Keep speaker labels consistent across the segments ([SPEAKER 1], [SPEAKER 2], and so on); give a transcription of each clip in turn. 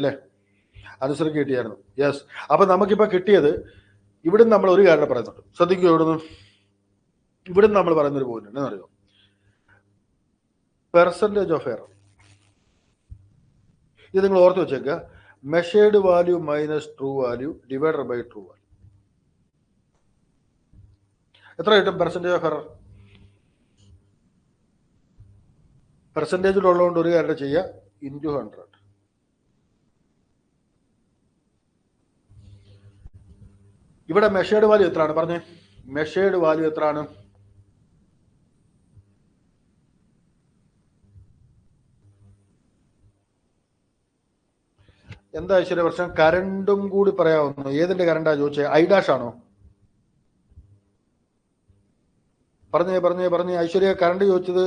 [SPEAKER 1] അല്ലേ? അനുസൃതിക്ക് കിട്ടിയായിരുന്നു. യെസ്. അപ്പൊ നമുക്കിപ്പോൾ കിട്ടിയത് ഇവിടുന്ന് നമ്മൾ ഒരു കാര്യം പറയുന്നുണ്ട്, ശ്രദ്ധിക്കുക. ഇവിടുന്ന് നമ്മൾ പറയുന്നൊരു പോയിന്റ് എന്നറിയോ? Percentage of error. ഇത് നിങ്ങൾ ഓർത്ത് വെച്ചേക്കുക. Measured value minus true value divided by true value. എത്ര കിട്ടും പെർസെൻറ്റേജ് ഓഫ് എറർ? പെർസെൻറ്റേജിലുള്ളതുകൊണ്ട് ഒരു കാര്യം ചെയ്യുക, ഇൻറ്റു 100. ഇവിടെ മെഷേർഡ് വാല്യൂ എത്രയാണ് പറഞ്ഞേ? മെഷേർഡ് വാല്യൂ എത്രയാണ്? എന്താ ഐശ്വര്യ പ്രശ്നം? കരണ്ടും കൂടി പറയാവുന്നു. ഏതിന്റെ കരണ്ടാ ചോദിച്ചത്? ഐഡാഷ് ആണോ? പറഞ്ഞേ ഐശ്വര്യ. കറണ്ട് ചോദിച്ചത്,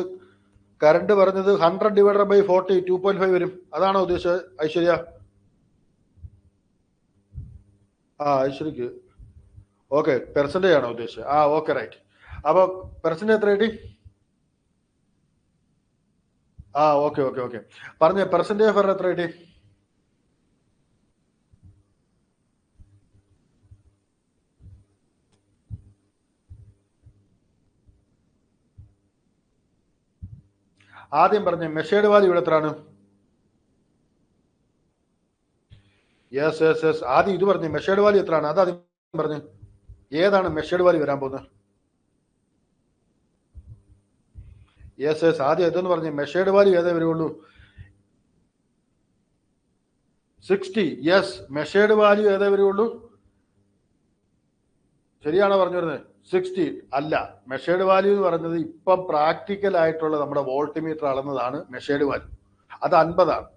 [SPEAKER 1] കറണ്ട് പറഞ്ഞത് 100 ഡിവൈഡഡ് ബൈ 40 2.5 വരും. അതാണോ ഉദ്ദേശിച്ചത് ഐശ്വര്യ? ഐശ്വര്യക്ക് ഓക്കെ, പെർസെൻറ്റേജ് ആണോ ഉദ്ദേശിച്ചത്? Okay, right. അപ്പൊ പെർസെൻറ്റേജ് എത്ര കിട്ടി? ഓക്കെ. പറഞ്ഞേ, പെർസെൻറ്റേജ് ഓഫ് എറർ എത്ര കിട്ടി? ആദ്യം പറഞ്ഞേ, മെഷേർഡ് വാല്യൂ ഇവിടെ എത്രയാണ്? യെസ്. ആദ്യം ഇത് പറഞ്ഞു, മെഷേർഡ് വാല്യൂ എത്രയാണ്? അതാദ്യം പറഞ്ഞു. ഏതാണ് മെഷേർഡ് വാല്യൂ വരാൻ പോകുന്നത്? യെസ്. ആദ്യം ഇതെന്ന് പറഞ്ഞു, മെഷേർഡ് വാല്യൂ ഏതേ വരുള്ളൂ? 60. യെസ്, മെഷേർഡ് വാല്യൂ ഏതേ വരുള്ളൂ? ശരിയാണോ പറഞ്ഞു വരുന്നത്? 60 അല്ല. മെഷേർഡ് വാല്യൂ എന്ന് പറയുന്നത് ഇപ്പം പ്രാക്ടിക്കൽ ആയിട്ടുള്ള നമ്മുടെ വോൾട്ടിമീറ്റർ അളന്നതാണ് മെഷേർഡ് വാല്യൂ. അത് 50 ആണ്.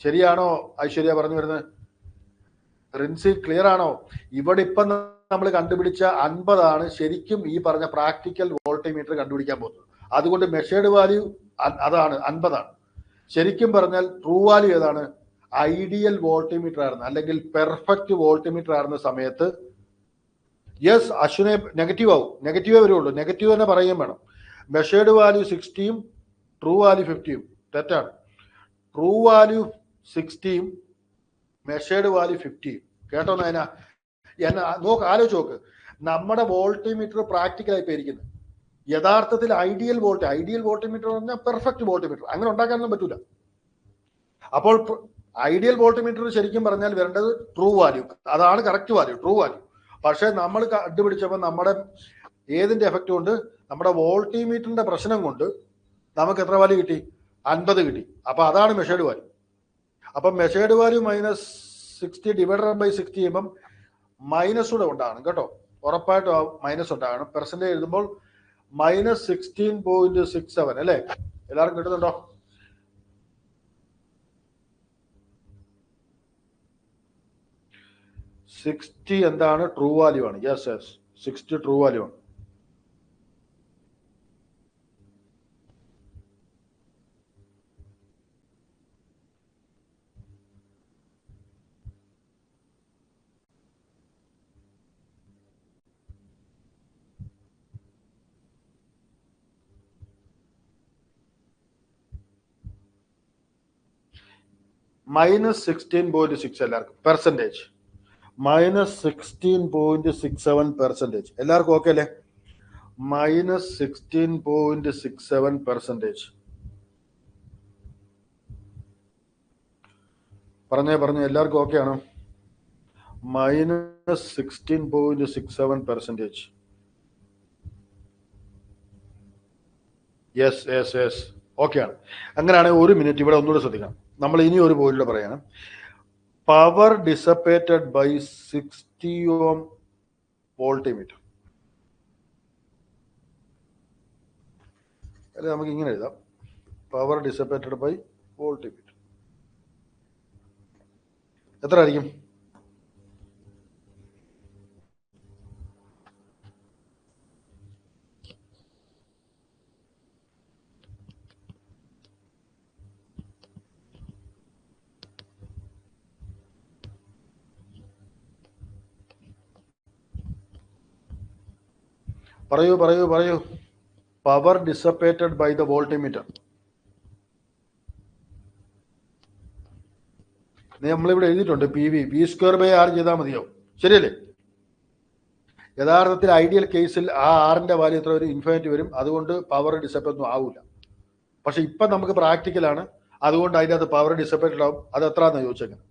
[SPEAKER 1] ശരിയാണോ ഐശ്വര്യ പറഞ്ഞു വരുന്നത്? റിൻസി ക്ലിയർ ആണോ? ഇവിടെ ഇപ്പം നമ്മൾ കണ്ടുപിടിച്ച 50 ആണ് ശരിക്കും ഈ പറഞ്ഞ പ്രാക്ടിക്കൽ വോൾട്ടിമീറ്റർ കണ്ടുപിടിക്കാൻ പോകുന്നത്. അതുകൊണ്ട് മെഷേർഡ് വാല്യൂ അതാണ്, 50 ആണ്. ശരിക്കും പറഞ്ഞാൽ ട്രൂ വാല്യൂ ഏതാണ്? ഐഡിയൽ വോൾട്ടിമീറ്റർ ആയിരുന്നു, അല്ലെങ്കിൽ പെർഫെക്റ്റ് വോൾട്ടിമീറ്റർ ആയിരുന്ന സമയത്ത്. യെസ്, അശ്വിനെ നെഗറ്റീവ് ആവും. നെഗറ്റീവേ വരുള്ളൂ. നെഗറ്റീവ് തന്നെ പറയുകയും വേണം. മെഷേർഡ് വാല്യൂ 60-ഉം ട്രൂ വാല്യൂ 50-ഉം തെറ്റാണ്. ട്രൂ വാല്യൂ 60-ഉം മെഷേർഡ് വാല്യൂ 50-ഉം. കേട്ടോ നയന? ആലോചിച്ച് നോക്ക്. നമ്മുടെ വോൾട്ടിമീറ്റർ പ്രാക്ടിക്കലായി പോയിരിക്കുന്നത് യഥാർത്ഥത്തിൽ ഐഡിയൽ വോൾട്ടിമീറ്റർ എന്ന് പറഞ്ഞാൽ പെർഫെക്റ്റ് വോൾട്ടിമീറ്റർ. അങ്ങനെ ഉണ്ടാക്കാനൊന്നും പറ്റൂല. അപ്പോൾ ഐഡിയൽ വോൾട്ടിമീറ്റർ ശരിക്കും പറഞ്ഞാൽ വരേണ്ടത് ട്രൂ വാല്യൂ, അതാണ് കറക്റ്റ് വാല്യൂ, ട്രൂ വാല്യൂ. പക്ഷെ നമ്മൾ കണ്ടുപിടിച്ചപ്പോൾ നമ്മുടെ ഏതിന്റെ എഫക്റ്റ് കൊണ്ട്, നമ്മുടെ വോൾട്ടിമീറ്ററിന്റെ പ്രശ്നം കൊണ്ട് നമുക്ക് എത്ര വാല്യൂ കിട്ടി? 50 കിട്ടി. അപ്പൊ അതാണ് മെഷേർഡ് വാല്യൂ. അപ്പൊ measured value minus 60 divided by 60 ചെയ്യുമ്പം മൈനസ് കൂടെ ഉണ്ടാകണം കേട്ടോ. ഉറപ്പായിട്ടും മൈനസ് ഉണ്ടാകണം. പെർസെന്റേജ് എഴുതുമ്പോൾ മൈനസ് 16.67 അല്ലേ? എല്ലാവർക്കും കിട്ടുന്നുണ്ടോ? സിക്സ്റ്റി എന്താണ്? ട്രൂ വാല്യൂ ആണ്. യെസ് 60 ട്രൂ വാല്യൂ ആണ്. മൈനസ് 16.6 എല്ലാവർക്കും പെർസെൻറ്റേജ്. മൈനസ് 16.67%. എല്ലാവർക്കും ഓക്കെ അല്ലേ? മൈനസ് 16.67%. പറഞ്ഞേ എല്ലാവർക്കും ഓക്കെ ആണോ? മൈനസ് 16.67%. യെസ് ഓക്കെ ആണ്. അങ്ങനെയാണെങ്കിൽ ഒരു മിനിറ്റ് ഇവിടെ ഒന്നുകൂടെ ശ്രദ്ധിക്കണം. നമ്മൾ ഇനി ഒരു പോയിന്റ് പറയണം. Power dissipated by 60 ohm voltmeter. അല്ലെ, നമുക്ക് ഇങ്ങനെ എഴുതാം, പവർ ഡിസപ്പേറ്റഡ് ബൈ വോൾട്ടിമീറ്റർ. എത്ര ആയിരിക്കും? പറയൂ. Power dissipated by the voltmeter. നമ്മളിവിടെ എഴുതിയിട്ടുണ്ട് v²/r ചെയ്താൽ മതിയോ? ശരിയല്ലേ? യഥാർത്ഥത്തിൽ ഐഡിയൽ കേസിൽ ആ ആറിന്റെ വാല്യൂ എത്ര വരും? ഇൻഫിനിറ്റി വരും. അതുകൊണ്ട് പവർ ഡിസപ്പേറ്റ് ഒന്നും ആവില്ല. പക്ഷെ ഇപ്പം നമുക്ക് പ്രാക്ടിക്കലാണ്, അതുകൊണ്ട് അതിൻ്റെ അകത്ത് പവർ ഡിസപ്പേറ്റഡ് ആവും. അത് എത്രയാണെന്ന് ചോദിച്ചേക്കുന്നത്?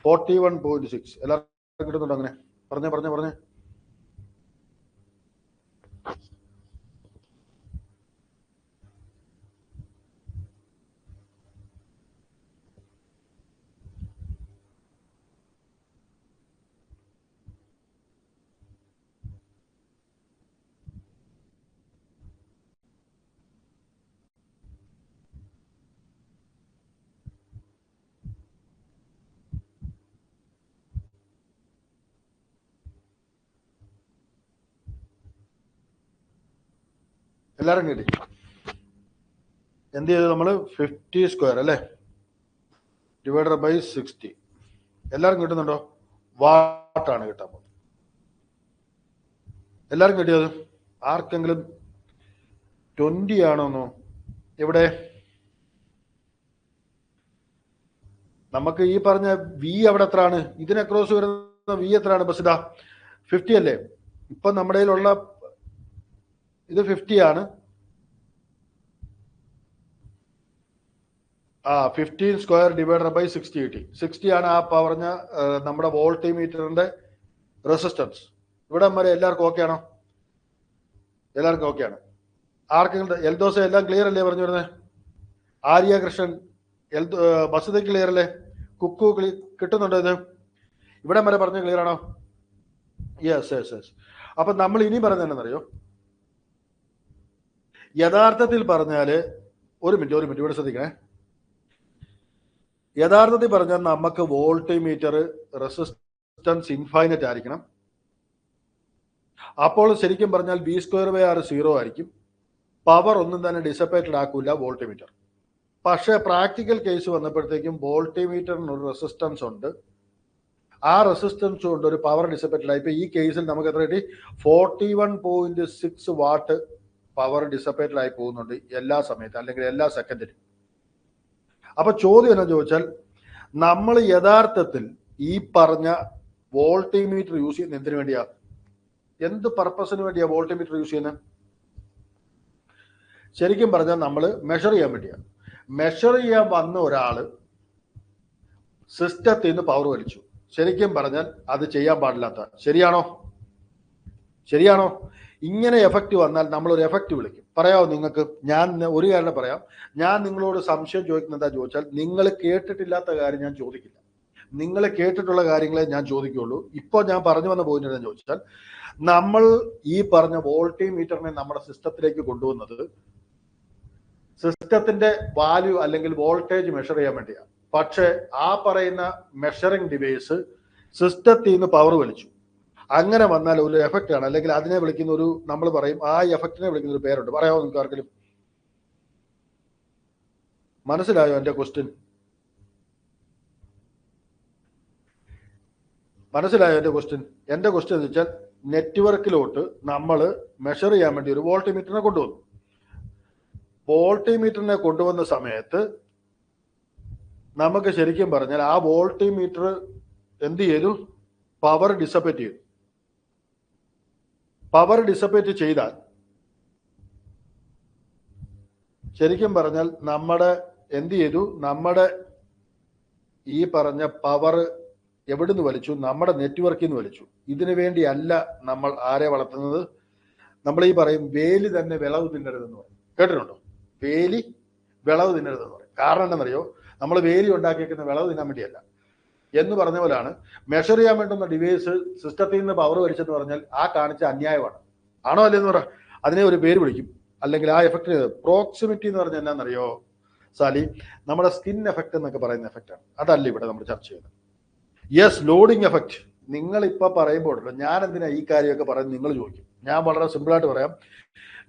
[SPEAKER 1] 41.6. എല്ലാവർക്കും കിട്ടുന്നുണ്ടോ? അങ്ങനെ പറഞ്ഞേ. എല്ലാവരും കിട്ടി? എന്ത് ചെയ്തു നമ്മൾ? 50² അല്ലേ, /60. എല്ലാവരും കിട്ടുന്നുണ്ടോ? വാട്ടാണ് കിട്ടാൻ പോകുന്നത്. എല്ലാവരും കിട്ടിയത്? ആർക്കെങ്കിലും 20 ആണോന്നോ? ഇവിടെ നമുക്ക് ഈ പറഞ്ഞ വി അവിടെ എത്രയാണ്? ഇതിന് അക്രോസ് വരുന്ന വി എത്രയാണ്? ബസ് ഇതാ 50 അല്ലേ? ഇപ്പൊ നമ്മുടെ കയ്യിലുള്ള ഇത് 50 ആണ്. 15² / 60 കിട്ടി. 60 ആണ് ആ പറഞ്ഞ നമ്മുടെ വോൾട്ടിമീറ്ററിന്റെ റെസിസ്റ്റൻസ്. ഇവിടെ വരെ എല്ലാവർക്കും ഓക്കെ ആണോ? എല്ലാവർക്കും ഓക്കെ ആണ്? ആർക്കെങ്കിലും എൽദോസ എല്ലാം ക്ലിയർ അല്ലേ പറഞ്ഞു വരുന്നത്? ആര്യ കൃഷ്ണൻ ബസുദ ക്ലിയർ അല്ലേ? കുക്കു കിട്ടുന്നുണ്ടോ? ഇത് ഇവിടെ വരെ പറഞ്ഞ ക്ലിയർ ആണോ? യെസ്. അപ്പൊ നമ്മൾ ഇനി പറഞ്ഞെന്നറിയോ? യഥാർത്ഥത്തിൽ പറഞ്ഞാല് ഒരു മിനിറ്റ് ഇവിടെ ശ്രദ്ധിക്കണേ. യഥാർത്ഥത്തിൽ പറഞ്ഞാൽ നമുക്ക് വോൾട്ടിമീറ്റർ റെസിസ്റ്റൻസ് ഇൻഫൈനറ്റ് ആയിരിക്കണം. അപ്പോൾ ശരിക്കും പറഞ്ഞാൽ v²/r 0 ആയിരിക്കും. പവർ ഒന്നും തന്നെ ഡിസപ്പേറ്റഡ് ആക്കൂല വോൾട്ടിമീറ്റർ. പക്ഷേ പ്രാക്ടിക്കൽ കേസ് വന്നപ്പോഴത്തേക്കും വോൾട്ടിമീറ്ററിന് ഒരു റെസിസ്റ്റൻസ് ഉണ്ട്. ആ റെസിസ്റ്റൻസ് കൊണ്ട് ഒരു പവർ ഡിസപ്പേറ്റഡ് ആയി. ഇപ്പൊ ഈ കേസിൽ നമുക്ക് എത്ര കിട്ടി? 41.6 വാട്ട് പവർ ഡിസപ്പേറ്റഡ് ആയി പോകുന്നുണ്ട് എല്ലാ സമയത്തും, അല്ലെങ്കിൽ എല്ലാ സെക്കൻഡിലും. അപ്പൊ ചോദ്യം എന്നാ ചോദിച്ചാൽ, നമ്മൾ യഥാർത്ഥത്തിൽ ഈ പറഞ്ഞ വോൾട്ടിമീറ്റർ യൂസ് ചെയ്യുന്ന എന്തിനു വേണ്ടിയാ? എന്ത് പർപ്പസിന് വേണ്ടിയാ വോൾട്ടിമീറ്റർ യൂസ് ചെയ്യുന്നത്? ശരിക്കും പറഞ്ഞാൽ നമ്മൾ മെഷർ ചെയ്യാൻ വേണ്ടിയാണ്. മെഷർ ചെയ്യാൻ വന്ന ഒരാള് സിസ്റ്റത്തിൽ നിന്ന് പവർ വലിച്ചു. ശരിക്കും പറഞ്ഞാൽ അത് ചെയ്യാൻ പാടില്ലാത്ത. ശരിയാണോ? ഇങ്ങനെ എഫക്റ്റ് വന്നാൽ നമ്മൾ ഒരു എഫക്റ്റ് വിളിക്കും. പറയാമോ നിങ്ങൾക്ക്? ഞാൻ ഒരു കാര്യം പറയാം. ഞാൻ നിങ്ങളോട് സംശയം ചോദിക്കുന്നത് എന്താ ചോദിച്ചാൽ, നിങ്ങൾ കേട്ടിട്ടില്ലാത്ത കാര്യം ഞാൻ ചോദിക്കില്ല. നിങ്ങൾ കേട്ടിട്ടുള്ള കാര്യങ്ങളെ ഞാൻ ചോദിക്കുകയുള്ളൂ. ഇപ്പോൾ ഞാൻ പറഞ്ഞു വന്ന പോയിന്റ് എന്താ ചോദിച്ചാൽ, നമ്മൾ ഈ പറഞ്ഞ വോൾട്ടിമീറ്ററിനെ നമ്മുടെ സിസ്റ്റത്തിലേക്ക് കൊണ്ടുവന്നത് സിസ്റ്റത്തിന്റെ വാല്യൂ അല്ലെങ്കിൽ വോൾട്ടേജ് മെഷർ ചെയ്യാൻ വേണ്ടിയാണ്. പക്ഷെ ആ പറയുന്ന മെഷറിംഗ് ഡിവൈസ് സിസ്റ്റത്തിൽ നിന്ന് പവർ വലിച്ചു. അങ്ങനെ വന്നാൽ ഒരു എഫക്റ്റ് ആണ്, അല്ലെങ്കിൽ അതിനെ വിളിക്കുന്ന ഒരു, നമ്മൾ പറയും ആ എഫക്റ്റിനെ വിളിക്കുന്ന ഒരു പേരുണ്ട്. പറയാമോ നിങ്ങൾക്ക് ആർക്കെങ്കിലും? മനസ്സിലായോ എന്റെ ക്വസ്റ്റ്യൻ? എന്റെ ക്വസ്റ്റ്യൻ എന്ന് വെച്ചാൽ, നെറ്റ്വർക്കിലോട്ട് നമ്മൾ മെഷർ ചെയ്യാൻ വേണ്ടി ഒരു വോൾട്ടിമീറ്ററിനെ കൊണ്ടുവന്നു. വോൾട്ടിമീറ്ററിനെ കൊണ്ടുവന്ന സമയത്ത് നമുക്ക് ശരിക്കും പറഞ്ഞാൽ ആ വോൾട്ടിമീറ്റർ എന്ത് ചെയ്തു? പവർ ഡിസപ്പേറ്റ് ചെയ്തു. പവർ ഡിസപ്പേറ്റ് ചെയ്താൽ ശരിക്കും പറഞ്ഞാൽ നമ്മുടെ എന്ത് ചെയ്തു? നമ്മുടെ ഈ പറഞ്ഞ പവർ എവിടുന്ന് വലിച്ചു? നമ്മുടെ നെറ്റ്വർക്കിൽ നിന്ന് വലിച്ചു. ഇതിനു വേണ്ടിയല്ല നമ്മൾ ആരെ വളർത്തുന്നത്. നമ്മൾ ഈ പറയും വേലി തന്നെ വിളവ് തിന്നരുതെന്ന് പറയും. കേട്ടിട്ടുണ്ടോ? വേലി വിളവ് തിന്നരുതെന്ന് പറയും. കാരണം എന്താണെന്നറിയോ? നമ്മൾ വേലി ഉണ്ടാക്കിയേക്കുന്ന വിളവ് തിന്നാൻ വേണ്ടിയല്ല എന്ന് പറഞ്ഞ പോലാണ് മെഷർ ചെയ്യാൻ വേണ്ടുന്ന ഡിവൈസ് സിസ്റ്റത്തിൽ നിന്ന് പവർ വലിച്ചെന്ന് പറഞ്ഞാൽ ആ കാണിച്ച അന്യായമാണ്. ആണോ അല്ലെന്ന് പറ? അതിനെ ഒരു പേര് വിളിക്കും. അല്ലെങ്കിൽ ആ എഫക്റ്റ് പ്രോക്സിമിറ്റി എന്ന് പറഞ്ഞാൽ എന്നാണെന്നറിയോ സാലി? നമ്മുടെ സ്കിൻ എഫക്റ്റ് എന്നൊക്കെ പറയുന്ന എഫക്റ്റാണ്. അതല്ല ഇവിടെ നമ്മൾ ചർച്ച ചെയ്യുന്നത്. Yes, loading effect. നിങ്ങൾ ഇപ്പൊ പറയുമ്പോഴല്ലോ ഞാൻ എന്തിനാ ഈ കാര്യമൊക്കെ പറയുന്നത് നിങ്ങൾ ചോദിക്കും. ഞാൻ വളരെ സിമ്പിളായിട്ട് പറയാം.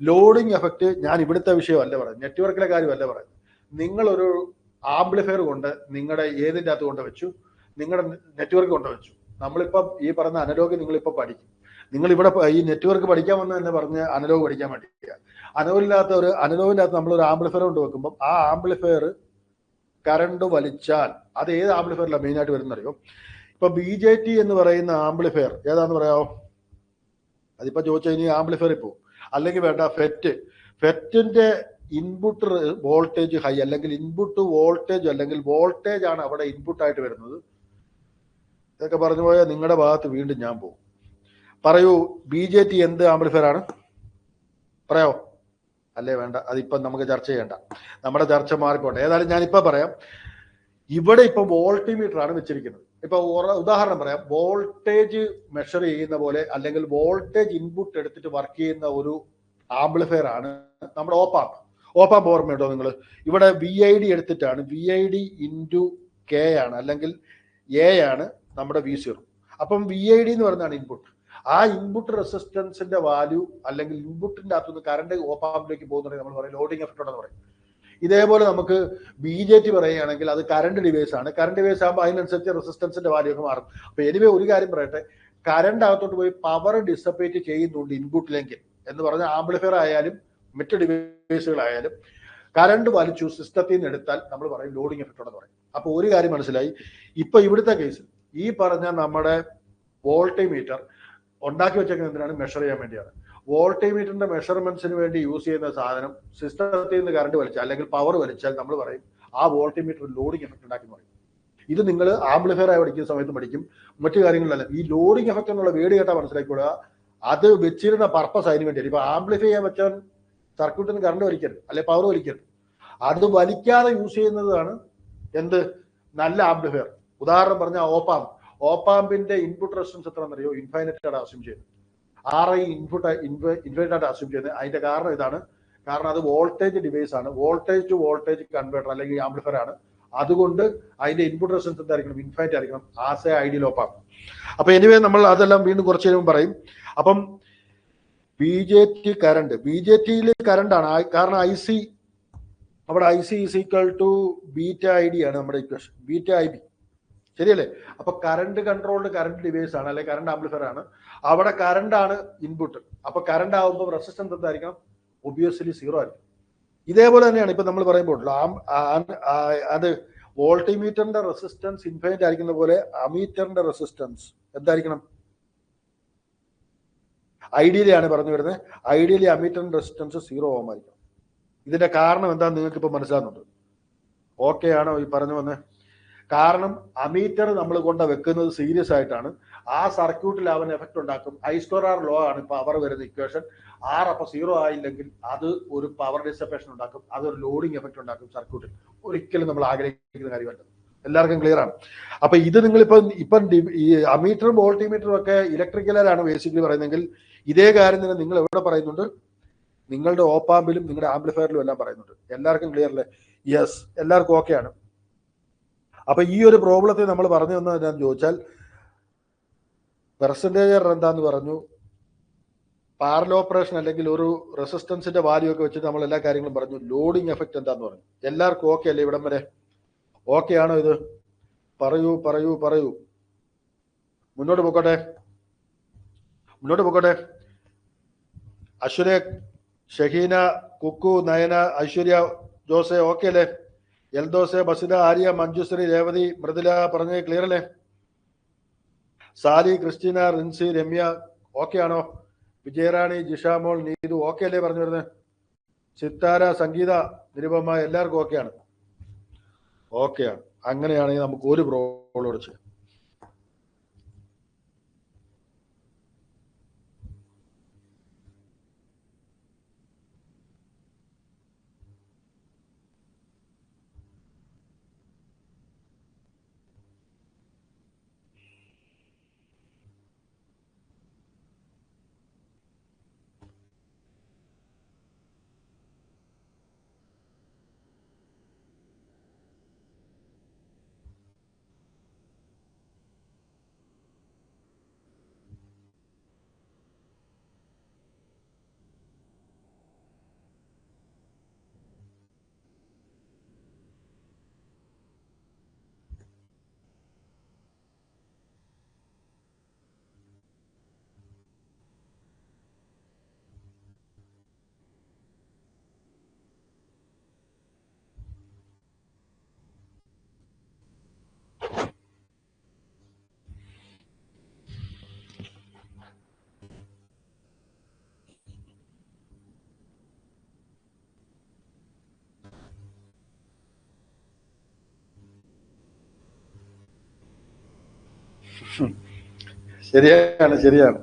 [SPEAKER 1] ലോഡിങ് എഫക്റ്റ് ഞാൻ ഇവിടുത്തെ വിഷയമല്ല പറയുന്നത്, നെറ്റ്വർക്കിലെ കാര്യമല്ല പറയുന്നത്. നിങ്ങളൊരു ആംപ്ലിഫയർ കൊണ്ട് നിങ്ങളുടെ ഏതിൻ്റെ അകത്ത് കൊണ്ട് വെച്ചു, നിങ്ങളുടെ നെറ്റ്വർക്ക് കൊണ്ട് വെച്ചു. നമ്മളിപ്പം ഈ പറയുന്ന അനലോഗ് നിങ്ങളിപ്പോൾ പഠിക്കും. നിങ്ങളിവിടെ ഈ നെറ്റ്വർക്ക് പഠിക്കാൻ വന്ന് തന്നെ പറഞ്ഞ് അനലോഗ് പഠിക്കാൻ വേണ്ടിയില്ല. അനലോഗിൻ്റെ അകത്ത് നമ്മളൊരു ആംപ്ലിഫയർ കൊണ്ട് വെക്കുമ്പോൾ ആ ആംപ്ലിഫയർ കറണ്ട് വലിച്ചാൽ അത് ഏത് ആംപ്ലിഫയറിലാണ് മെയിനായിട്ട് വരുന്നറിയോ? ഇപ്പൊ BJT എന്ന് പറയുന്ന ആംപ്ലിഫയർ ഏതാന്ന് പറയാമോ? അതിപ്പോ ചോദിച്ചാൽ ഇനി ആംപ്ലിഫയറിൽ പോകും. അല്ലെങ്കിൽ വേണ്ട, ഫെറ്റിന്റെ ഇൻപുട്ട് വോൾട്ടേജ് ഹൈ, അല്ലെങ്കിൽ ഇൻപുട്ട് വോൾട്ടേജ്, അല്ലെങ്കിൽ വോൾട്ടേജ് ആണ് അവിടെ ഇൻപുട്ട് ആയിട്ട് വരുന്നത്. ഇതൊക്കെ പറഞ്ഞു പോയാൽ നിങ്ങളുടെ ഭാഗത്ത് വീണ്ടും ഞാൻ പോകും. പറയൂ, BJT എന്ത് ആംപ്ലിഫയർ ആണ്? പറയാമോ? അല്ലേ വേണ്ട, അതിപ്പം നമുക്ക് ചർച്ച ചെയ്യണ്ട, നമ്മുടെ ചർച്ച മാറിപ്പോട്ടെ. ഏതായാലും ഞാനിപ്പോ പറയാം. ഇവിടെ ഇപ്പൊ വോൾട്ടിമീറ്റർ ആണ് വെച്ചിരിക്കുന്നത്. ഇപ്പൊ ഉദാഹരണം പറയാം, വോൾട്ടേജ് മെഷർ ചെയ്യുന്ന പോലെ, അല്ലെങ്കിൽ വോൾട്ടേജ് ഇൻപുട്ട് എടുത്തിട്ട് വർക്ക് ചെയ്യുന്ന ഒരു ആംപ്ലിഫയർ ആണ് നമ്മുടെ ഓപ്പാമ്പ്. ഓപ്പാമ്പ് ഓർമ്മയുണ്ടോ നിങ്ങൾ? ഇവിടെ VID എടുത്തിട്ടാണ്, VID ഇൻറ്റു K ആണ്, അല്ലെങ്കിൽ A ആണ് നമ്മുടെ V0. അപ്പം VID എന്ന് പറയുന്നതാണ് ഇൻപുട്ട്. ആ ഇൻപുട്ട് റെസിസ്റ്റൻസിന്റെ വാല്യൂ, അല്ലെങ്കിൽ ഇൻപുട്ടിന്റെ അകത്തുനിന്ന് കറണ്ട് ഓപ്പാമ്പിലേക്ക് പോകുന്നുണ്ടെങ്കിൽ നമ്മൾ പറയും ലോഡിംഗ് എഫക്റ്റ് ഉണ്ടെന്ന് പറയും. ഇതേപോലെ നമുക്ക് BJT പറയുകയാണെങ്കിൽ അത് കറണ്ട് ഡിവൈസ് ആണ്. കറണ്ട് ഡിവൈസ് ആകുമ്പോൾ അതിനനുസരിച്ച് റെസിസ്റ്റൻസിന്റെ വാല്യൂ ഒക്കെ മാറും. അപ്പൊ എനിവേ ഒരു കാര്യം പറയട്ടെ, കറണ്ട് അകത്തോട്ട് പോയി പവർ ഡിസപ്പേറ്റ് ചെയ്യുന്നുണ്ട് ഇൻപുട്ടിലെങ്കിൽ എന്ന് പറഞ്ഞാൽ ആംപ്ലിഫയർ ആയാലും മറ്റ് ഡിവൈസുകളായാലും കറണ്ട് വലിച്ചു സിസ്റ്റത്തിൽ നിന്ന് എടുത്താൽ നമ്മൾ പറയും ലോഡിംഗ് എഫക്റ്റ് ഉണ്ടെന്ന് പറയും. അപ്പൊ ഒരു കാര്യം മനസ്സിലായി. ഇപ്പൊ ഇവിടുത്തെ കേസിൽ ഈ പറഞ്ഞ നമ്മുടെ വോൾട്ടിമീറ്റർ ഉണ്ടാക്കി വെച്ചേക്കുന്നത് എന്തിനാണ്? മെഷർ ചെയ്യാൻ വേണ്ടിയാണ്. വോൾട്ടിമീറ്ററിന്റെ മെഷർമെന്റ്സിന് വേണ്ടി യൂസ് ചെയ്യുന്ന സാധനം സിസ്റ്റത്തിൽ നിന്ന് കറണ്ട് വലിച്ചാൽ, അല്ലെങ്കിൽ പവർ വലിച്ചാൽ നമ്മൾ പറയും ആ വോൾട്ടിമീറ്റർ ലോഡിംഗ് എഫക്റ്റ് ഉണ്ടാക്കി പറയും. ഇത് നിങ്ങൾ ആംപ്ലിഫയർ ആയി പഠിക്കുന്ന സമയത്ത് പഠിക്കും, മറ്റു കാര്യങ്ങളിലല്ല. ഈ ലോഡിംഗ് എഫക്റ്റ് എന്നുള്ള വേർഡ് കേട്ടാൽ മനസ്സിലാക്കിക്കൊള്ളുക, അത് വെച്ചിരുന്ന പർപ്പസ് അതിന് വേണ്ടിയാണ്. ഇപ്പൊ ആംപ്ലിഫൈ ചെയ്യാൻ വെച്ചാൽ സർക്യൂട്ടിന് കറണ്ട് വലിക്കരുത്, അല്ലെ പവർ വലിക്കരുത്. അത് വലിക്കാതെ യൂസ് ചെയ്യുന്നതാണ് എന്ത്? നല്ല ആംപ്ലിഫയർ. ഉദാഹരണം പറഞ്ഞാൽ ഓപ്പാമ്പിന്റെ ഇൻപുട്ട് റെസിസ്റ്റൻസ് എത്ര എന്നറിയോ? ഇൻഫൈനൈറ്റ് ആണ് അസ്യൂം ചെയ്യുന്നത്. RI ഇൻഫൈനൈറ്റ് ആയിട്ട് അസ്യൂം ചെയ്യുന്നത്. അതിന്റെ കാരണം ഇതാണ്. കാരണം അത് വോൾട്ടേജ് ഡിവൈസ് ആണ്, വോൾട്ടേജ് ടു വോൾട്ടേജ് കൺവേർട്ടർ അല്ലെങ്കിൽ ആംപ്ലിഫയർ ആണ്. അതുകൊണ്ട് അതിന്റെ ഇൻപുട്ട് റെസിസ്റ്റൻസ് എന്തായിരിക്കണം? ഇൻഫൈനൈറ്റ് ആയിരിക്കണം, ആസ് എ ഐഡിയൽ ഓപ്പാമ്പ്. അപ്പൊ എനിവേ നമ്മൾ അതെല്ലാം വീണ്ടും കുറച്ച് കഴിയുമ്പോൾ പറയും. അപ്പം BJT കറണ്ട്, BJTയിൽ കറണ്ട് ആണ്. കാരണം IC, അവിടെ IC is equal to βID ആണ് നമ്മുടെ ഇക്വേഷൻ, βIB. ശരിയല്ലേ? അപ്പൊ കറണ്ട് കൺട്രോൾഡ് കറണ്ട് ഡിവൈസ് ആണ്, അല്ലെങ്കിൽ കറണ്ട് ആംപ്ലിഫയർ ആണ്. അവിടെ കറണ്ട് ആണ് ഇൻപുട്ട്. അപ്പൊ കറണ്ട് ആകുമ്പോൾ റെസിസ്റ്റൻസ് എന്തായിരിക്കണം? ഒബിയസ്ലി 0 ആയിരിക്കും. ഇതേപോലെ തന്നെയാണ് ഇപ്പൊ നമ്മൾ പറയുമ്പോൾ അത് വോൾട്ടിമീറ്ററിന്റെ റെസിസ്റ്റൻസ് ഇൻഫൈനൈറ്റ് ആയിരിക്കുന്ന പോലെ അമീറ്ററിന്റെ റെസിസ്റ്റൻസ് എന്തായിരിക്കണം? ഐഡിയലി ആണ് പറഞ്ഞു വരുന്നത്. ഐഡിയലി അമീറ്ററിന്റെ റെസിസ്റ്റൻസ് 0 ഓം ആയിരിക്കും. ഇതിന്റെ കാരണം എന്താണെന്ന് നിങ്ങൾക്ക് ഇപ്പൊ മനസ്സിലാകുന്നുണ്ട്? ഓക്കെ ആണോ ഈ പറഞ്ഞു വന്നത്? കാരണം അമീറ്റർ നമ്മൾ കൊണ്ട് വെക്കുന്നത് സീരിയസ് ആയിട്ടാണ്. ആ സർക്യൂട്ടിൽ അവൻ എഫക്ട് ഉണ്ടാക്കും. I²R ലോ ആണ് പവർ വരുന്ന ഇക്വേഷൻ. R അപ്പൊ 0 ആയില്ലെങ്കിൽ അത് ഒരു പവർ ഡിസപ്പേഷൻ ഉണ്ടാക്കും, അതൊരു ലോഡിംഗ് എഫക്ട് ഉണ്ടാക്കും സർക്യൂട്ടിൽ. ഒരിക്കലും നമ്മൾ ആഗ്രഹിക്കുന്ന കാര്യമല്ല. എല്ലാവർക്കും ക്ലിയർ ആണ്? അപ്പൊ ഇത് നിങ്ങളിപ്പം ഈ അമീറ്ററും വോൾട്ടിമീറ്ററും ഒക്കെ ഇലക്ട്രിക്കലാണ് ബേസിക്കലി പറയുന്നെങ്കിൽ, ഇതേ കാര്യം തന്നെ നിങ്ങൾ എവിടെ പറയുന്നുണ്ട്? നിങ്ങളുടെ ഓപ്പാമ്പിലും നിങ്ങളുടെ ആംപ്ലിഫയറിലും എല്ലാം പറയുന്നുണ്ട്. എല്ലാവർക്കും ക്ലിയർ അല്ലേ? യെസ്, എല്ലാവർക്കും ഓക്കെ ആണ്. അപ്പൊ ഈ ഒരു പ്രോബ്ലത്തെ നമ്മൾ പറഞ്ഞു തന്നത് എന്താണെന്ന് ചോദിച്ചാൽ, പെർസെൻറ്റേജ് എറർ എന്താന്ന് പറഞ്ഞു, പാരലൽ ഓപ്പറേഷൻ അല്ലെങ്കിൽ ഒരു റെസിസ്റ്റൻസിന്റെ വാല്യൂ ഒക്കെ വെച്ചിട്ട് നമ്മൾ എല്ലാ കാര്യങ്ങളും പറഞ്ഞു. ലോഡിംഗ് എഫക്ട് എന്താന്ന് പറഞ്ഞു. എല്ലാവർക്കും ഓക്കെ അല്ലേ? ഇവിടം വരെ ഓക്കെ ആണോ? ഇത് പറയൂ പറയൂ പറയൂ. മുന്നോട്ട് പോക്കോട്ടെ. അശ്വര, ഷഹീന, കുക്കു, നയന, ഐശ്വര്യ, ജോസെ ഓക്കെ അല്ലേ? എൽദോസെ, ബസിത, ആര്യ, മഞ്ജുശ്രീ, രേവതി, മൃദുല പറഞ്ഞേ ക്ലിയർ അല്ലേ? Sally, Christina, Rincy, Ramya okay ആണോ? വിജയറാണി, ജിഷാമോൾ, നീതു ഓക്കെ അല്ലേ പറഞ്ഞു വരുന്നത്? സിത്താര, സംഗീത, നിരുപമ എല്ലാവർക്കും ഓക്കെയാണ്? ഓക്കെയാണ്. അങ്ങനെയാണെങ്കിൽ നമുക്ക് ഒരു പ്രോബ്ലം ചെയ്യാം. ശരിയാണ്, ശരിയാണ്.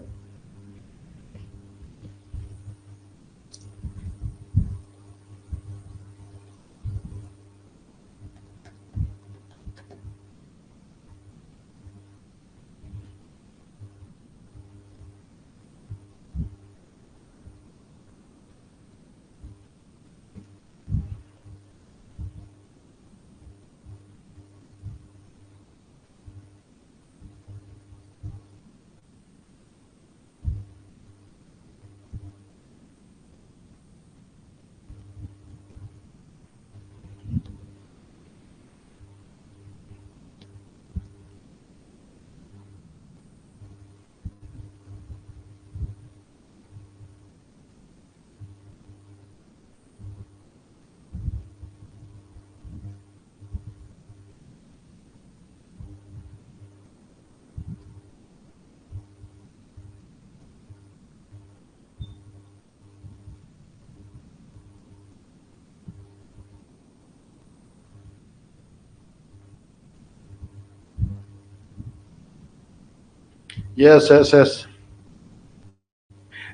[SPEAKER 1] യെസ് യെസ് യെസ്,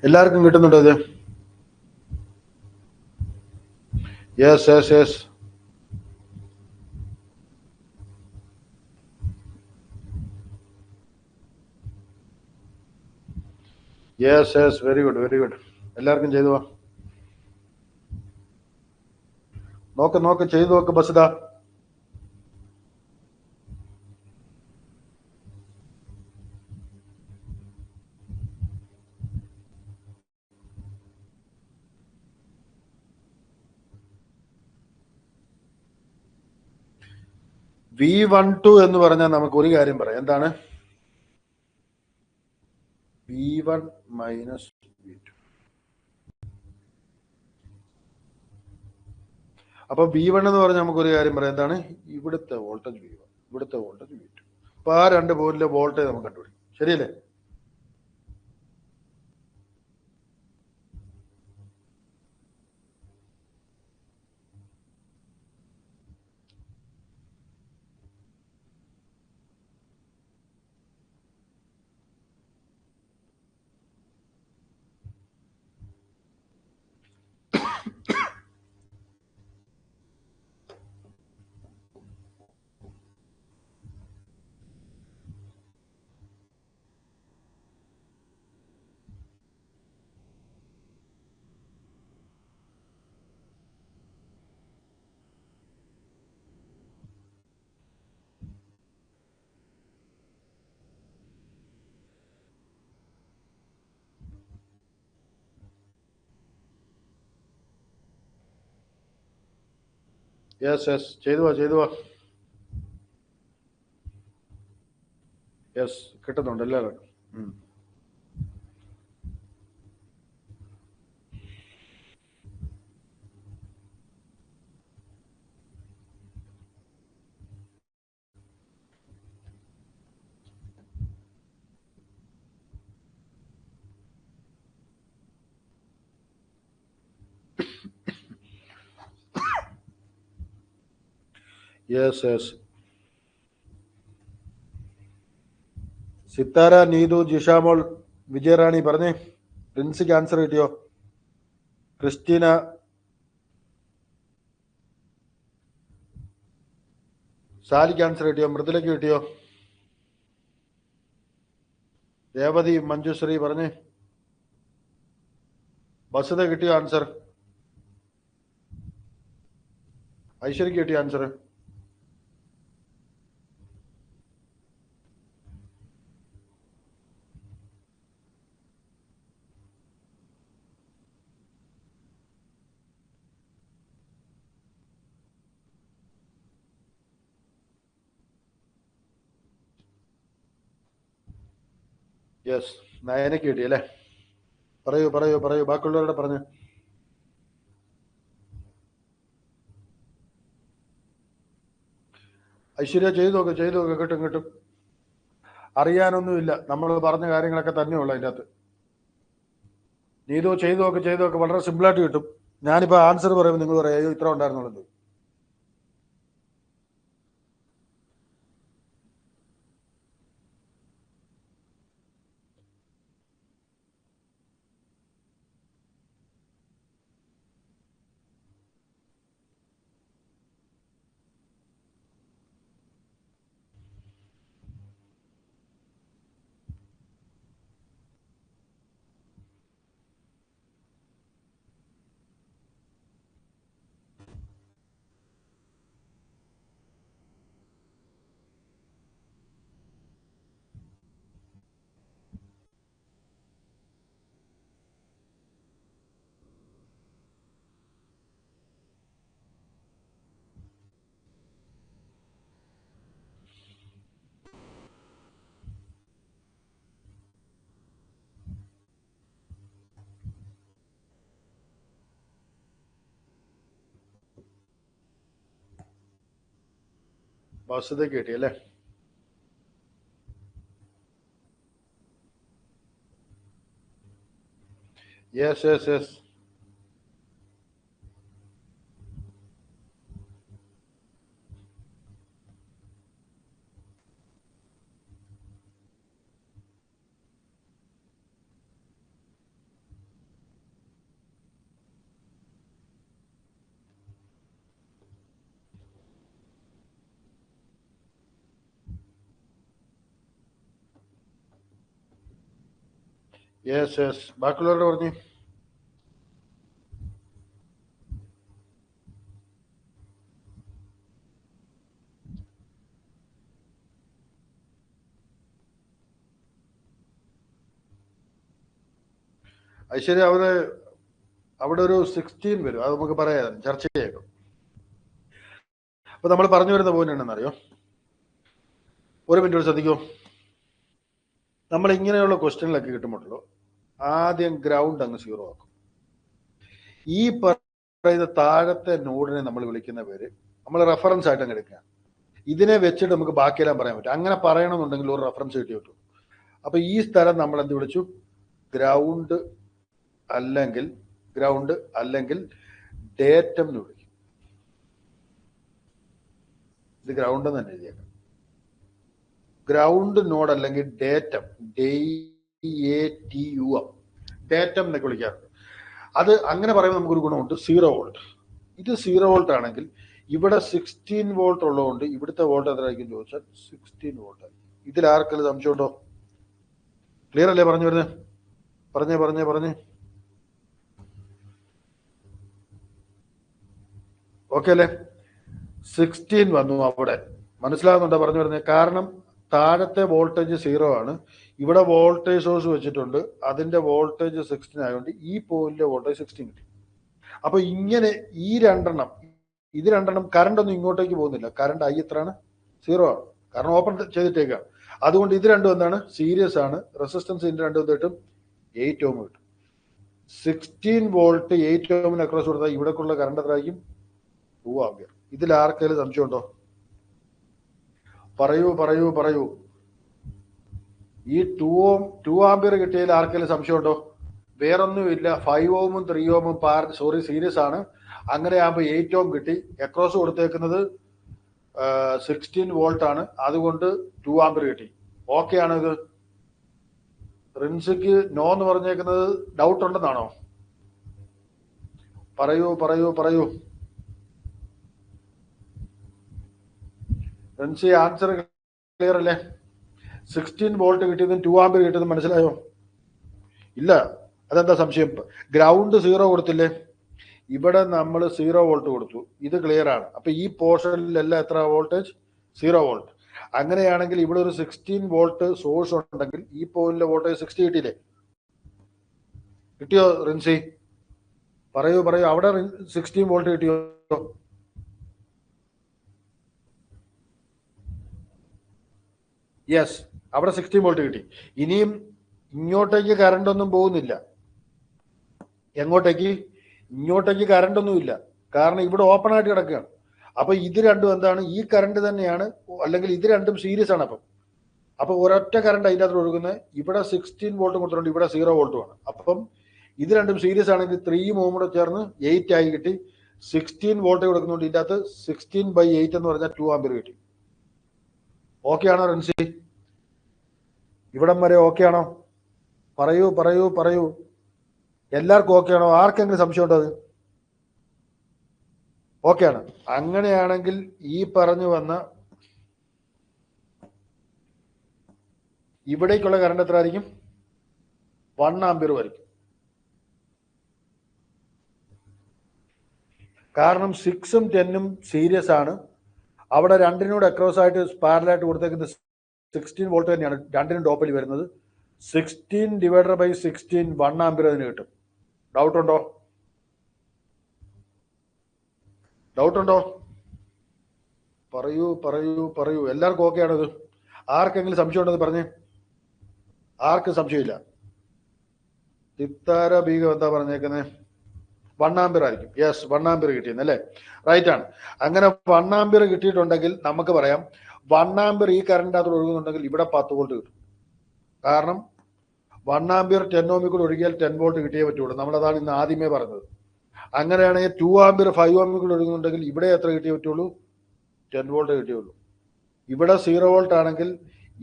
[SPEAKER 1] എല്ലാവർക്കും കിട്ടുന്നുണ്ടോ ഇത്? Yes yes yes. Yes yes, very good very good. എല്ലാവർക്കും ചെയ്തു പോവാ. നോക്ക് നോക്ക്, ചെയ്തു നോക്ക് ബസിത. V12 എന്ന് പറഞ്ഞാൽ നമുക്ക് ഒരു കാര്യം പറയാം. എന്താണ് V1 മൈനസ് V2? അപ്പൊ V1 എന്ന് പറഞ്ഞാൽ നമുക്ക് ഒരു കാര്യം പറയാം. എന്താണ് ഇവിടുത്തെ വോൾട്ടേജ് V1, ഇവിടുത്തെ വോൾട്ടേജ് V2. അപ്പൊ ആ രണ്ട് പോയിന്റിലെ വോൾട്ടേജ് നമുക്ക് കണ്ടുപിടിക്കും. ശരിയല്ലേ? യെസ് യെസ്, ചെയ്തു പോവാ ചെയ്തു പോവാ. യെസ്, കിട്ടുന്നുണ്ട് എല്ലാവർക്കും. Yes yes. സിത്താര, നീതു, ജിഷാമോൾ, വിജയറാണി പറഞ്ഞേ. പ്രിൻസിക്ക് ആൻസർ കിട്ടിയോ? ക്രിസ്റ്റീന, സാലിക്ക് ആൻസർ കിട്ടിയോ? മൃദുലയ്ക്ക് കിട്ടിയോ? രേവതി, മഞ്ജുശ്രീ പറഞ്ഞേ. ബസുത കിട്ടിയോ ആൻസർ? ഐശ്വര്യക്ക് കിട്ടിയോ ആൻസർ? യെസ്, നയനക്ക് കിട്ടി അല്ലേ? പറയൂ പറയൂ പറയൂ, ബാക്കിയുള്ളവരുടെ പറഞ്ഞു. ഐശ്വര്യ ചെയ്തു നോക്ക്, ചെയ്തു നോക്ക്, കിട്ടും കിട്ടും. അറിയാനൊന്നുമില്ല, നമ്മൾ പറഞ്ഞ കാര്യങ്ങളൊക്കെ തന്നെയുള്ളൂ അതിൻ്റെ അകത്ത്. നീതു ചെയ്തു നോക്ക്, ചെയ്തു നോക്ക്, വളരെ സിമ്പിളായിട്ട് കിട്ടും. ഞാനിപ്പോൾ ആൻസർ പറയുമ്പോൾ നിങ്ങൾ പറയാം അയ്യോ ഇത്ര ഉണ്ടായിരുന്നുള്ളത്. വസ്തുതയ്ക്ക് കിട്ടി അല്ലേ? Yes yes yes. Yes yes. ബാക്കിയുള്ളവരുടെ പറഞ്ഞു. ഐശ്വര്യ, അവിടെ ഒരു 16 വരും, അത് നമുക്ക് പറയാം, ചർച്ച ചെയ്യേക്കും. അപ്പൊ നമ്മൾ പറഞ്ഞു വരുന്ന പോയിന്റ് ഉണ്ടെന്നറിയോ? ഒരു മിനിറ്റ് ശ്രദ്ധിക്കൂ. നമ്മൾ ഇങ്ങനെയുള്ള ക്വസ്റ്റ്യനിലൊക്കെ കിട്ടുമ്പോഴല്ലോ ആദ്യം ഗ്രൗണ്ട് അങ്ങ് 0 ആക്കും. ഈ പറയുന്ന താഴത്തെ നോഡിനെ നമ്മൾ വിളിക്കുന്ന പേര് നമ്മൾ റെഫറൻസ് ആയിട്ട് അങ്ങ് എടുക്കുക. ഇതിനെ വെച്ചിട്ട് നമുക്ക് ബാക്കിയെല്ലാം പറയാൻ പറ്റും. അങ്ങനെ പറയണമെന്നുണ്ടെങ്കിൽ ഒരു റെഫറൻസ് കിട്ടി കിട്ടും. അപ്പൊ ഈ സ്ഥലം നമ്മൾ എന്ത് വിളിച്ചു? ഗ്രൗണ്ട് അല്ലെങ്കിൽ ഡേറ്റം എന്ന് വിളിക്കും. ഇത് ഗ്രൗണ്ട് എന്ന് തന്നെ എഴുതിയേക്കാം. ഗ്രൗണ്ട് നോഡ് അല്ലെങ്കിൽ ഡേറ്റം, DATUM, ഡേറ്റം എന്നൊക്കെ വിളിക്കാറുണ്ട്. അത് അങ്ങനെ പറയുമ്പോൾ നമുക്കൊരു ഗുണമുണ്ട്, 0 വോൾട്ട്. ഇത് 0 വോൾട്ട് ആണെങ്കിൽ ഇവിടെ 16 വോൾട്ട് ഉള്ളതുകൊണ്ട് ഇവിടുത്തെ വോൾട്ട് എത്രയായിരിക്കും ചോദിച്ചാൽ 16 വോൾട്ട് ആയിരിക്കും. ഇതിൽ ആർക്കെങ്കിലും സംശയമുണ്ടോ? ക്ലിയർ അല്ലേ പറഞ്ഞു വരുന്നത്? പറഞ്ഞേ. ഓക്കെ അല്ലേ? 16 വന്നു അവിടെ. മനസ്സിലാകുന്നുണ്ടോ പറഞ്ഞു വരുന്നത്? കാരണം താഴത്തെ വോൾട്ടേജ് 0 ആണ്, ഇവിടെ വോൾട്ടേജ് സോഴ്സ് വെച്ചിട്ടുണ്ട്, അതിന്റെ വോൾട്ടേജ് 16 ആയതുകൊണ്ട് ഈ പോയിന്റിലെ വോൾട്ടേജ് 16 കിട്ടി. അപ്പൊ ഇങ്ങനെ ഇത് രണ്ടെണ്ണം കറണ്ട് ഒന്നും ഇങ്ങോട്ടേക്ക് പോകുന്നില്ല. കറണ്ട് I എത്രയാണ്? 0 ആണ്, കാരണം ഓപ്പൺ ചെയ്തിട്ടേക്കാണ്. അതുകൊണ്ട് ഇത് രണ്ടും എന്താണ്? സീരീസ് ആണ്. റെസിസ്റ്റൻസ് ഇതിന്റെ രണ്ടും കിട്ടും 8 ഓം കിട്ടും. 16 വോൾട്ട് 8 ഓമിന് അക്രോസ് കൊടുത്താൽ ഇവിടേക്കുള്ള കറണ്ട് എത്രയായിരിക്കും? 2 ആംപിയർ. ഇതിൽ ആർക്കെങ്കിലും സംശയമുണ്ടോ? പറയൂ. ഈ 2 ആംപിയർ കിട്ടിയതിൽ ആർക്കെങ്കിലും സംശയമുണ്ടോ? വേറൊന്നുമില്ല, 5 ഓമും 3 ഓമും സീരീസ് ആണ്. അങ്ങനെ ആകുമ്പോൾ 8 ഓം കിട്ടി. അക്രോസ് കൊടുത്തേക്കുന്നത് 16 വോൾട്ട് ആണ്, അതുകൊണ്ട് 2 ആംപിയർ കിട്ടി. ഓക്കെ ആണ് ഇത്? റിൻസിക്ക് നോ എന്ന് പറഞ്ഞേക്കുന്നത് ഡൗട്ട് ഉണ്ടെന്നാണോ? പറയൂ. റിൻസി, ആൻസർ ക്ലിയർ അല്ലേ? 16 വോൾട്ട് കിട്ടിയതും 2 ആംപിയർ കിട്ടിയതും മനസ്സിലായോ? ഇല്ല, അതെന്താ സംശയം? ഗ്രൗണ്ട് 0 കൊടുത്തില്ലേ? ഇവിടെ നമ്മൾ 0 വോൾട്ട് കൊടുത്തു, ഇത് ക്ലിയർ ആണ്. അപ്പൊ ഈ പോർഷനിലെല്ലാം എത്ര വോൾട്ടേജ്? 0 വോൾട്ട്. അങ്ങനെയാണെങ്കിൽ ഇവിടെ ഒരു 16 വോൾട്ട് സോഴ്സ് ഉണ്ടെങ്കിൽ ഈ പോയിന്റിലെ വോൾട്ടേജ് 60 കിട്ടിയില്ലേ? കിട്ടിയോ റിൻസി? പറയൂ. അവിടെ 16 വോൾട്ട് കിട്ടിയോ? യെസ്, അവിടെ 16 വോൾട്ട് കിട്ടി. ഇനിയും ഇങ്ങോട്ടേക്ക് കറണ്ട് ഒന്നും പോകുന്നില്ല. എങ്ങോട്ടേക്ക്? ഇങ്ങോട്ടേക്ക് കറണ്ട് ഒന്നുമില്ല, കാരണം ഇവിടെ ഓപ്പൺ ആയിട്ട് കിടക്കുകയാണ്. അപ്പൊ ഇത് രണ്ടും എന്താണ്? ഈ കറണ്ട് തന്നെയാണ്, അല്ലെങ്കിൽ ഇത് രണ്ടും സീരീസ് ആണ്. അപ്പൊ ഒരൊറ്റ കറണ്ട് അതിൻ്റെ അകത്ത് ഒഴുകുന്നത്. ഇവിടെ 16 വോൾട്ട് കൊടുത്തിട്ടുണ്ട്, ഇവിടെ 0 വോൾട്ടുമാണ്. അപ്പം ഇത് രണ്ടും സീരീസ് ആണെങ്കിൽ 3 ഓം കൂടെ ചേർന്ന് 8 ആയി കിട്ടി. 16 വോൾട്ട് കൊടുക്കുന്നുണ്ട്, ഇതിൻ്റെ അകത്ത് 16/8 എന്ന് പറഞ്ഞാൽ 2 ആംപിയർ കിട്ടി. ഓക്കെ ആണോ റൻസി? ഇവിടം വരെ ഓക്കെ ആണോ? പറയൂ. എല്ലാവർക്കും ഓക്കെ ആണോ? ആർക്കെങ്കിലും സംശയം ഉണ്ടോ? അത് ഓക്കെ ആണ്. അങ്ങനെയാണെങ്കിൽ ഈ പറഞ്ഞു വന്ന ഇവിടേക്കുള്ള കറണ്ട് എത്ര ആയിരിക്കും? 1 ആംപിയർ ആയിരിക്കും. കാരണം 6ഉം 10ഉം സീരീസ് ആണ്. അവിടെ രണ്ടിനോട് അക്രോസ് ആയിട്ട് പാരലായിട്ട് കൊടുത്തേക്കുന്നത് 16 വോൾട്ട് തന്നെയാണ് രണ്ടിനും ടോപ്പിൽ വരുന്നത്. 16/16 1 ആംപിയർ അതിന് കിട്ടും. ഡൗട്ട് ഉണ്ടോ? പറയൂ. എല്ലാവർക്കും ഓക്കെ ആണോ ഇത്? ആർക്കെങ്കിലും സംശയം ഉണ്ടെന്ന് പറഞ്ഞേ. ആർക്കും സംശയമില്ല. സിത്താര ബീഗം എന്താ പറഞ്ഞേക്കുന്നത്? 1 ആംപിയർ ആയിരിക്കും. യെസ്, 1 ആംപിയർ കിട്ടിയെന്ന് അല്ലേ? റൈറ്റ് ആണ്. അങ്ങനെ 1 ആംപിയർ കിട്ടിയിട്ടുണ്ടെങ്കിൽ നമുക്ക് പറയാം 1 ആംപിയർ ഈ കറണ്ട് അത് ഒഴുകുന്നുണ്ടെങ്കിൽ ഇവിടെ 10 വോൾട്ട് കിട്ടും. കാരണം 1 ആംപിയർ 10 ഓമിൽ കൂടെ ഒഴുകിയാൽ 10 വോൾട്ട് കിട്ടിയേ പറ്റുള്ളൂ. നമ്മളതാണ് ഇന്ന് ആദ്യമേ പറഞ്ഞത്. അങ്ങനെയാണെങ്കിൽ 2 ആംപിയർ 5 ഓമിൽ കൂടെ ഒഴുകുന്നുണ്ടെങ്കിൽ ഇവിടെ എത്ര കിട്ടിയേ പറ്റുള്ളൂ? 10 വോൾട്ട് കിട്ടിയുള്ളൂ. ഇവിടെ 0 വോൾട്ട് ആണെങ്കിൽ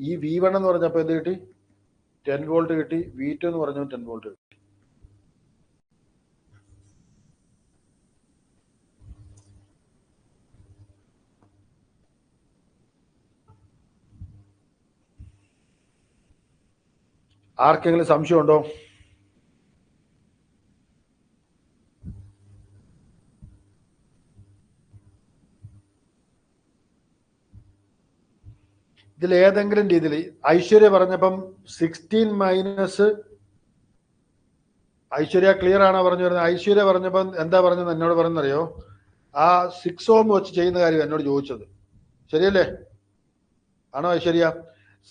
[SPEAKER 1] ഈ V1 എന്ന് പറഞ്ഞപ്പോൾ എന്ത് കിട്ടി? 10 വോൾട്ട് കിട്ടി. V2 എന്ന് പറഞ്ഞാൽ 10 വോൾട്ട് കിട്ടി. ആർക്കെങ്കിലും സംശയമുണ്ടോ? ഇതിൽ ഏതെങ്കിലും രീതിയിൽ ഐശ്വര്യ പറഞ്ഞപ്പം 16 മൈനസ് ഐശ്വര്യ ക്ലിയർ ആണോ പറഞ്ഞു വരുന്നത്? ഐശ്വര്യ പറഞ്ഞപ്പം എന്താ പറഞ്ഞത് എന്നോട് പറഞ്ഞറിയോ? ആ 6 ഓം വെച്ച് ചെയ്യുന്ന കാര്യം എന്നോട് ചോദിച്ചത്. ശരിയല്ലേ? ആണോ ഐശ്വര്യ?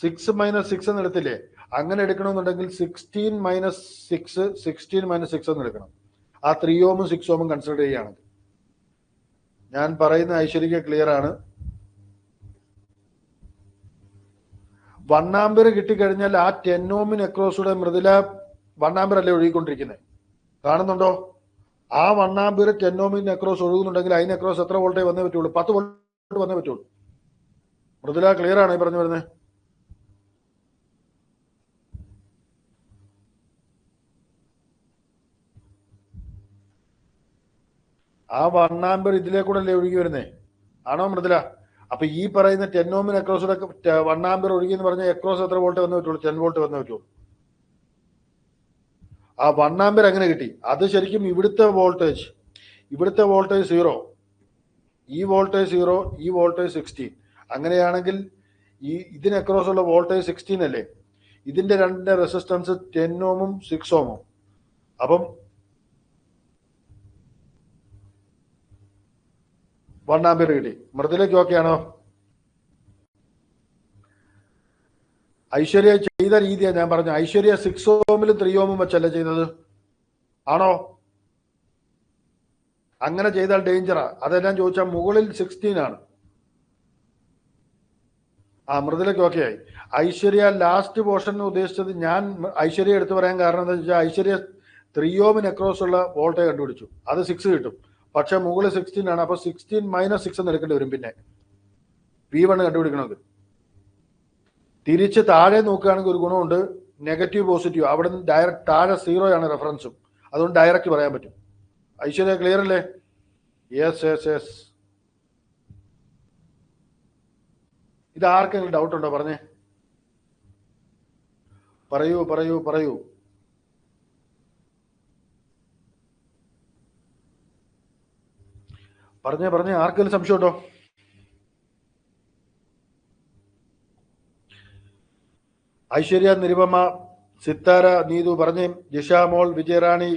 [SPEAKER 1] 6 മൈനസ് 6 എന്ന് എടുത്തില്ലേ? അങ്ങനെ എടുക്കണമെന്നുണ്ടെങ്കിൽ 16 മൈനസ് 6 16 മൈനസ് 6 എന്ന് എടുക്കണം. ആ 3 ഓമും 6 ഓമും കൺസിഡർ ചെയ്യുകയാണെങ്കിൽ. ഞാൻ പറയുന്ന ഐശ്വര്യക്ക് ക്ലിയർ ആണ്. 1 ആംപിയർ കിട്ടിക്കഴിഞ്ഞാൽ ആ 10 ഓമിന് അക്രോസൂടെ മൃദുല 1 ആംപിയർ അല്ലേ ഒഴുകിക്കൊണ്ടിരിക്കുന്നത്? കാണുന്നുണ്ടോ? ആ 1 ആംപിയർ 10 ഓമിന് അക്രോസ് ഒഴുകുന്നുണ്ടെങ്കിൽ അതിന് അക്രോസ് എത്ര വോൾട്ടേ വന്നേ പറ്റുള്ളൂ? 10 വോൾട്ട് വന്നേ പറ്റുള്ളൂ. മൃദുല ക്ലിയർ ആണ് ഈ പറഞ്ഞു വരുന്നത്? ആ 1 ആംപിയർ ഇതിലേ കൂടെ അല്ലേ ഒഴുകി വരുന്നേ? ആണോ മൃദുല? അപ്പൊ ഈ പറയുന്ന 10 ഓമിന് അക്രോസൂടെ 1 ആംപിയർ ഒഴുകി എന്ന് പറഞ്ഞാൽ അക്രോസ് എത്ര വോൾട്ട് വന്നേ പറ്റുള്ളൂ? 10 വോൾട്ട് വന്നേ പറ്റുള്ളൂ. ആ 1 ആംപിയർ എങ്ങനെ കിട്ടി? അത് ശരിക്കും ഇവിടുത്തെ വോൾട്ടേജ് 0, ഈ വോൾട്ടേജ് 0, ഈ വോൾട്ടേജ് 16. അങ്ങനെയാണെങ്കിൽ ഈ ഇതിന് അക്രോസ് ഉള്ള വോൾട്ടേജ് 16 അല്ലേ? ഇതിന്റെ രണ്ടിന്റെ റെസിസ്റ്റൻസ് 10 ഓമും 6 ഓമും. അപ്പം 1 ആംപിയർ കിട്ടി. മൃദുലേക്ക് ഓക്കെ ആണോ? ഐശ്വര്യ ചെയ്ത രീതിയാണ് ഞാൻ പറഞ്ഞു. ഐശ്വര്യ 6 ഓമിലും 3 ഓമും വെച്ചല്ല ചെയ്തത്, ആണോ? അങ്ങനെ ചെയ്താൽ ഡേഞ്ചറാ. അതെല്ലാം ചോദിച്ചാൽ മുകളിൽ 16 ആണ്. ആ മൃദുലയ്ക്ക് ഓക്കെ ആയി. ഐശ്വര്യ ലാസ്റ്റ് പോർഷൻ ഉദ്ദേശിച്ചത് ഞാൻ ഐശ്വര്യ എടുത്തു പറയാൻ കാരണം എന്താ വെച്ചാൽ ഐശ്വര്യ 3 ഓമിന് അക്രോസ് ഉള്ള വോൾട്ടേജ് കണ്ടുപിടിച്ചു. അത് 6 കിട്ടും. പക്ഷെ മുകളിൽ 16 ആണ്. അപ്പൊ 16 മൈനസ് 6 എന്ന് എടുക്കേണ്ടി വരും. പിന്നെ V1 കണ്ടുപിടിക്കണമെങ്കിൽ തിരിച്ച് താഴെ നോക്കുകയാണെങ്കിൽ ഒരു ഗുണമുണ്ട്, നെഗറ്റീവ് പോസിറ്റീവ്. അവിടെ നിന്ന് ഡയറക്റ്റ് താഴെ 0 ആണ് റെഫറൻസും. അതുകൊണ്ട് ഡയറക്റ്റ് പറയാൻ പറ്റും. ഐശ്വര്യ ക്ലിയർ അല്ലേ? യെസ്. ഇത് ആർക്കെങ്കിലും ഡൗട്ട് ഉണ്ടോ? പറഞ്ഞേ, പറയൂ. പറഞ്ഞേ ആർക്കെങ്കിലും സംശയം ഉണ്ടോ? ഐശ്വര്യ, നിരുപമ, സിത്താര, നീതു പറഞ്ഞേ. ജിഷ മോൾ, വിജയറാണി,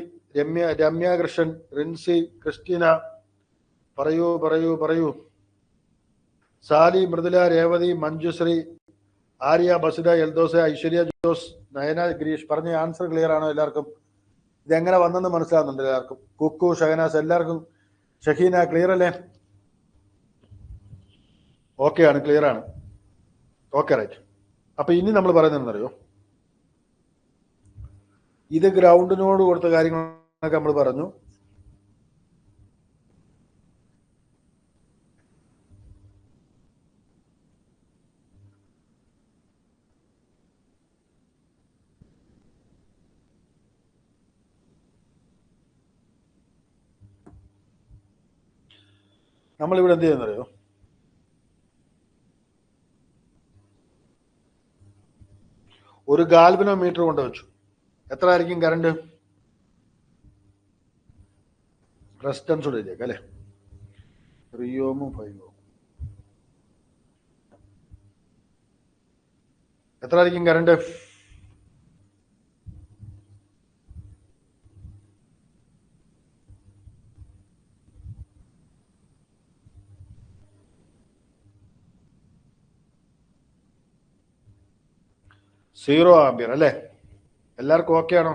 [SPEAKER 1] രമ്യ കൃഷ്ണൻ, റിൻസി, ക്രിസ്റ്റീന പറയൂ. സാലി, മൃദുല, രേവതി, മഞ്ജുശ്രീ, ആര്യ, ബസിത, എൽദോസ്, ഐശ്വര്യ, ജോസ്, നയന, ഗിരീഷ് പറഞ്ഞ ആൻസർ ക്ലിയർ ആണോ എല്ലാവർക്കും? ഇതെങ്ങനെ വന്നെന്ന് മനസ്സിലാകുന്നുണ്ട് എല്ലാവർക്കും? കുക്കു, ഷഹനാസ്, എല്ലാവർക്കും? ഷഹീന ക്ലിയർ അല്ലേ? ഓക്കെ ആണ്, ക്ലിയർ ആണ്. Okay, right. അപ്പൊ ഇനി നമ്മൾ പറയുന്നതെന്നറിയോ? ഇത് ഗ്രൗണ്ടിനോട് കൊടുത്ത കാര്യങ്ങളൊക്കെ നമ്മൾ പറഞ്ഞു. നമ്മളിവിടെ എന്ത് ചെയ്യുന്നറിയോ? ഒരു ഗാൽവനോമീറ്റർ കൊണ്ട് വെച്ചു. എത്ര ആയിരിക്കും കറണ്ട്? റെസിസ്റ്റൻസോടെ ഇല്ലേക്ക് അല്ലെ? 3 ഓമും 5 ഓമും. എത്ര ആയിരിക്കും കറണ്ട്? സീറോ ആംപിയർ അല്ലേ? എല്ലാവർക്കും ഓക്കെ ആണോ?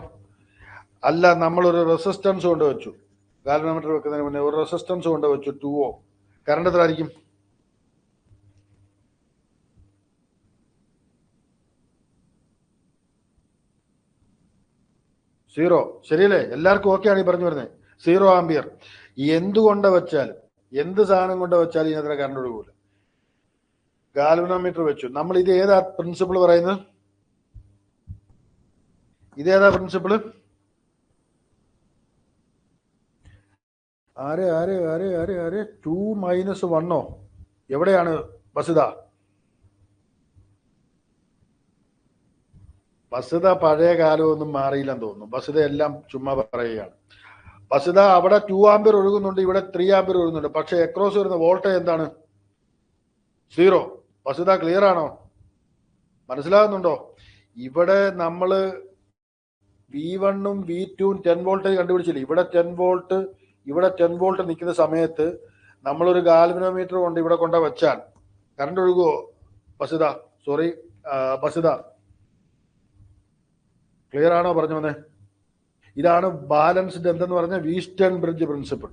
[SPEAKER 1] അല്ല, നമ്മളൊരു റെസിസ്റ്റൻസ് കൊണ്ട് വെച്ചു. ഗാൽവനോമീറ്റർ വെക്കുന്നതിന് മുന്നേ ഒരു റെസിസ്റ്റൻസ് കൊണ്ട് വെച്ചു 2 ഓം. കറണ്ട് എത്ര ആയിരിക്കും? 0. ശരിയല്ലേ? എല്ലാവർക്കും ഓക്കെ ആണ് ഈ പറഞ്ഞു വരുന്നത്. 0 ആംപിയർ. എന്തുകൊണ്ട് വെച്ചാൽ, എന്ത് സാധനം കൊണ്ട് വെച്ചാൽ ഇതിനത്ര കറണ്ട് ഒഴുകൂല. ഗാൽവനോമീറ്റർ വെച്ചു. നമ്മൾ ഇത് ഏതാ പ്രിൻസിപ്പിൾ പറയുന്നത്? ഇതേതാ പ്രിൻസിപ്പിൾ? ആര് 2 - 1 എവിടെയാണ് വസുത? വസുത പഴയ കാലമൊന്നും മാറിയില്ലെന്ന് തോന്നുന്നു. വസുത എല്ലാം ചുമ്മാ പറയുകയാണ്. വസുത അവിടെ 2 ആംപിയർ ഒഴുകുന്നുണ്ട്, ഇവിടെ 3 ആംപിയർ ഒഴുകുന്നുണ്ട്. പക്ഷെ അക്രോസ് വരുന്ന വോൾട്ടേജ് എന്താണ്? 0. വസുത ക്ലിയർ ആണോ? മനസ്സിലാകുന്നുണ്ടോ? ഇവിടെ നമ്മള് V1ഉം V2ഉം 10 വോൾട്ടേജ് കണ്ടുപിടിച്ചില്ല. ഇവിടെ 10 വോൾട്ട്, ഇവിടെ 10 വോൾട്ട് നിൽക്കുന്ന സമയത്ത് നമ്മളൊരു ഗാൽവനോമീറ്റർ കൊണ്ട് ഇവിടെ കൊണ്ട വെച്ചാൽ കറണ്ട് ഒഴുകുമോ വസുത? സോറി വസുത, ക്ലിയർ ആണോ പറഞ്ഞു വന്നേ? ഇതാണ് ബാലൻസ്ഡ് എന്തെന്ന് പറഞ്ഞ വീസ്റ്റൺ ബ്രിഡ്ജ് പ്രിൻസിപ്പിൾ.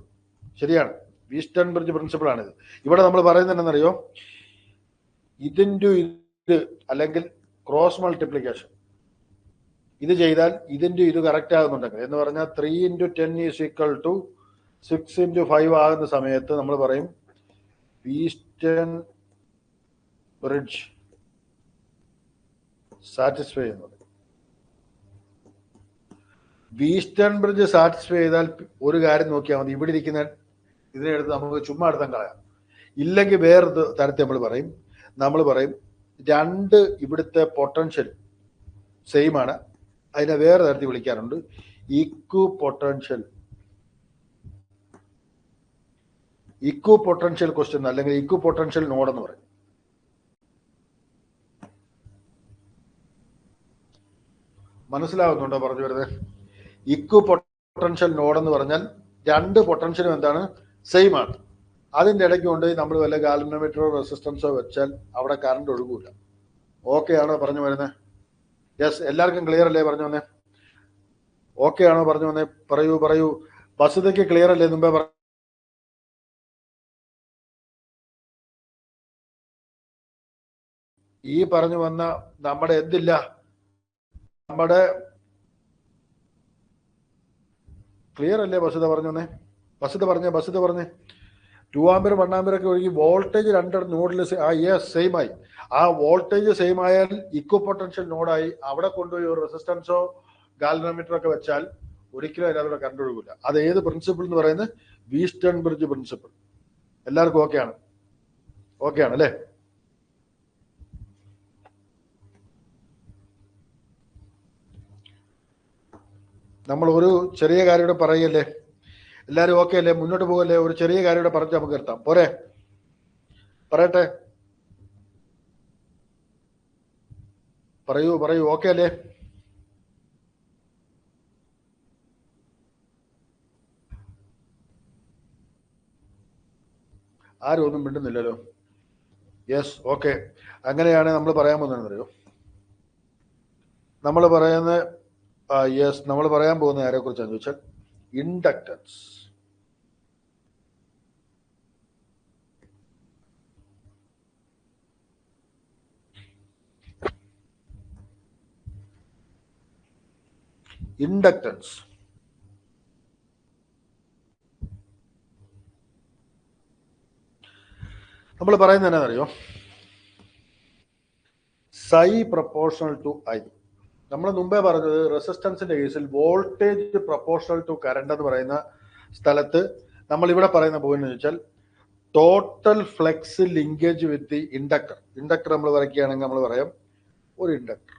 [SPEAKER 1] ശരിയാണ്, വീസ്റ്റൺ ബ്രിഡ്ജ് പ്രിൻസിപ്പിൾ ആണിത്. ഇവിടെ നമ്മൾ പറയുന്നത് എന്താണെന്നറിയോ? ഇതിൻ്റെ ഇത് അല്ലെങ്കിൽ ക്രോസ് മൾട്ടിപ്ലിക്കേഷൻ ഇത് ചെയ്താൽ ഇതിൻ്റെ ഇത് കറക്റ്റ് ആകുന്നുണ്ടെങ്കിൽ എന്ന് പറഞ്ഞാൽ 3 × 10 = 6 × 5 ആകുന്ന സമയത്ത് നമ്മൾ പറയും വീസ്റ്റൺ ബ്രിഡ്ജ് സാറ്റിസ്ഫൈ ചെയ്യുന്നത്. വീസ്റ്റൺ ബ്രിഡ്ജ് സാറ്റിസ്ഫൈ ചെയ്താൽ ഒരു കാര്യം നോക്കിയാൽ മതി. ഇവിടെ ഇരിക്കുന്ന ഇതിനെടുത്ത് നമുക്ക് ചുമ്മാ എടുത്താൽ കളയാം. ഇല്ലെങ്കിൽ വേറൊരു തരത്തിൽ നമ്മൾ പറയും രണ്ട് ഇവിടുത്തെ പൊട്ടൻഷ്യൽ സെയിം ആണ്. അതിനെ വേറെ തരത്തിൽ വിളിക്കാറുണ്ട് ഇക്വ പൊട്ടൻഷ്യൽ ക്വസ്റ്റ്യൻ അല്ലെങ്കിൽ ഇക്വ പൊട്ടൻഷ്യൽ നോഡ് എന്ന് പറയും. മനസ്സിലാവുന്നുണ്ടോ പറഞ്ഞു വരുന്നത്? ഇക്വ പൊട്ടൻഷ്യൽ നോഡ് എന്ന് പറഞ്ഞാൽ രണ്ട് പൊട്ടൻഷ്യലും എന്താണ്? സെയിം ആണ്. അതിൻ്റെ ഇടയ്ക്ക് കൊണ്ട് നമ്മൾ വല്ല ഗാൽവനോമീറ്ററോ റെസിസ്റ്റൻസോ വെച്ചാൽ അവിടെ കറണ്ട് ഒഴുകൂല. ഓക്കെ ആണോ പറഞ്ഞു വരുന്നത്? യെസ്, എല്ലാവർക്കും ക്ലിയർ അല്ലേ പറഞ്ഞു വന്നേ? ഓക്കെ ആണോ പറഞ്ഞു വന്നേ? പറയൂ. വസുതയ്ക്ക് ക്ലിയർ അല്ലേ? മുമ്പേ ഈ പറഞ്ഞു വന്ന നമ്മുടെ എന്തില്ല, നമ്മുടെ ക്ലിയർ അല്ലേ? വസുത പറഞ്ഞു വന്നേ? വസുത പറഞ്ഞേ 2 ആംപിയർ 1 ആംപിയർ ഒക്കെ ഒഴുകി വോൾട്ടേജ് രണ്ട് നോഡിൽ സെയിം ആയി. ആ വോൾട്ടേജ് സെയിം ആയാൽ ഇക്വ പൊട്ടൻഷ്യൽ നോഡായി. അവിടെ കൊണ്ടുപോയി ഒരു റെസിസ്റ്റൻസോ ഗാൽവനോമീറ്ററോ ഒക്കെ വെച്ചാൽ ഒരിക്കലും അതിനകത്ത് കറണ്ട് ഒഴുകില്ല. അത് ഏത് പ്രിൻസിപ്പിൾ എന്ന് പറയുന്നത്? വീസ്റ്റൺ ബ്രിഡ്ജ് പ്രിൻസിപ്പിൾ. എല്ലാവർക്കും ഓക്കെ ആണ് അല്ലേ? നമ്മൾ ഒരു ചെറിയ കാര്യം കൂടെ പറയല്ലേ? എല്ലാവരും ഓക്കെ അല്ലേ? മുന്നോട്ട് പോകല്ലേ? ഒരു ചെറിയ കാര്യം കൂടെ പറഞ്ഞ് നമുക്ക് നിർത്താം. പോരെ? പറയട്ടെ, പറയൂ. ഓക്കെ അല്ലേ? ആരും ഒന്നും മിണ്ടുന്നില്ലല്ലോ. Yes, okay. അങ്ങനെയാണ് നമ്മൾ പറയാൻ പോകുന്നതെന്നറിയോ? നമ്മൾ പറയാൻ പോകുന്ന ആരെ കുറിച്ചാന്ന് ചോദിച്ചാൽ ഇൻഡക്റ്റൻസ്. നമ്മൾ പറയുന്നത് എന്നാണെന്നറിയോ? സൈ പ്രൊപ്പോർഷണൽ ടു ഐ. നമ്മൾ മുമ്പേ പറഞ്ഞത് റെസിസ്റ്റൻസിന്റെ കേസിൽ വോൾട്ടേജ് പ്രൊപ്പോർഷണൽ ടു കറണ്ട് എന്ന് പറയുന്ന സ്ഥലത്ത് നമ്മൾ ഇവിടെ പറയുന്ന പോയിന്റ് എന്ന് വെച്ചാൽ total flux linkage with the inductor നമ്മൾ വരയ്ക്കുകയാണെങ്കിൽ നമ്മൾ പറയാം ഒരു ഇൻഡക്ടർ.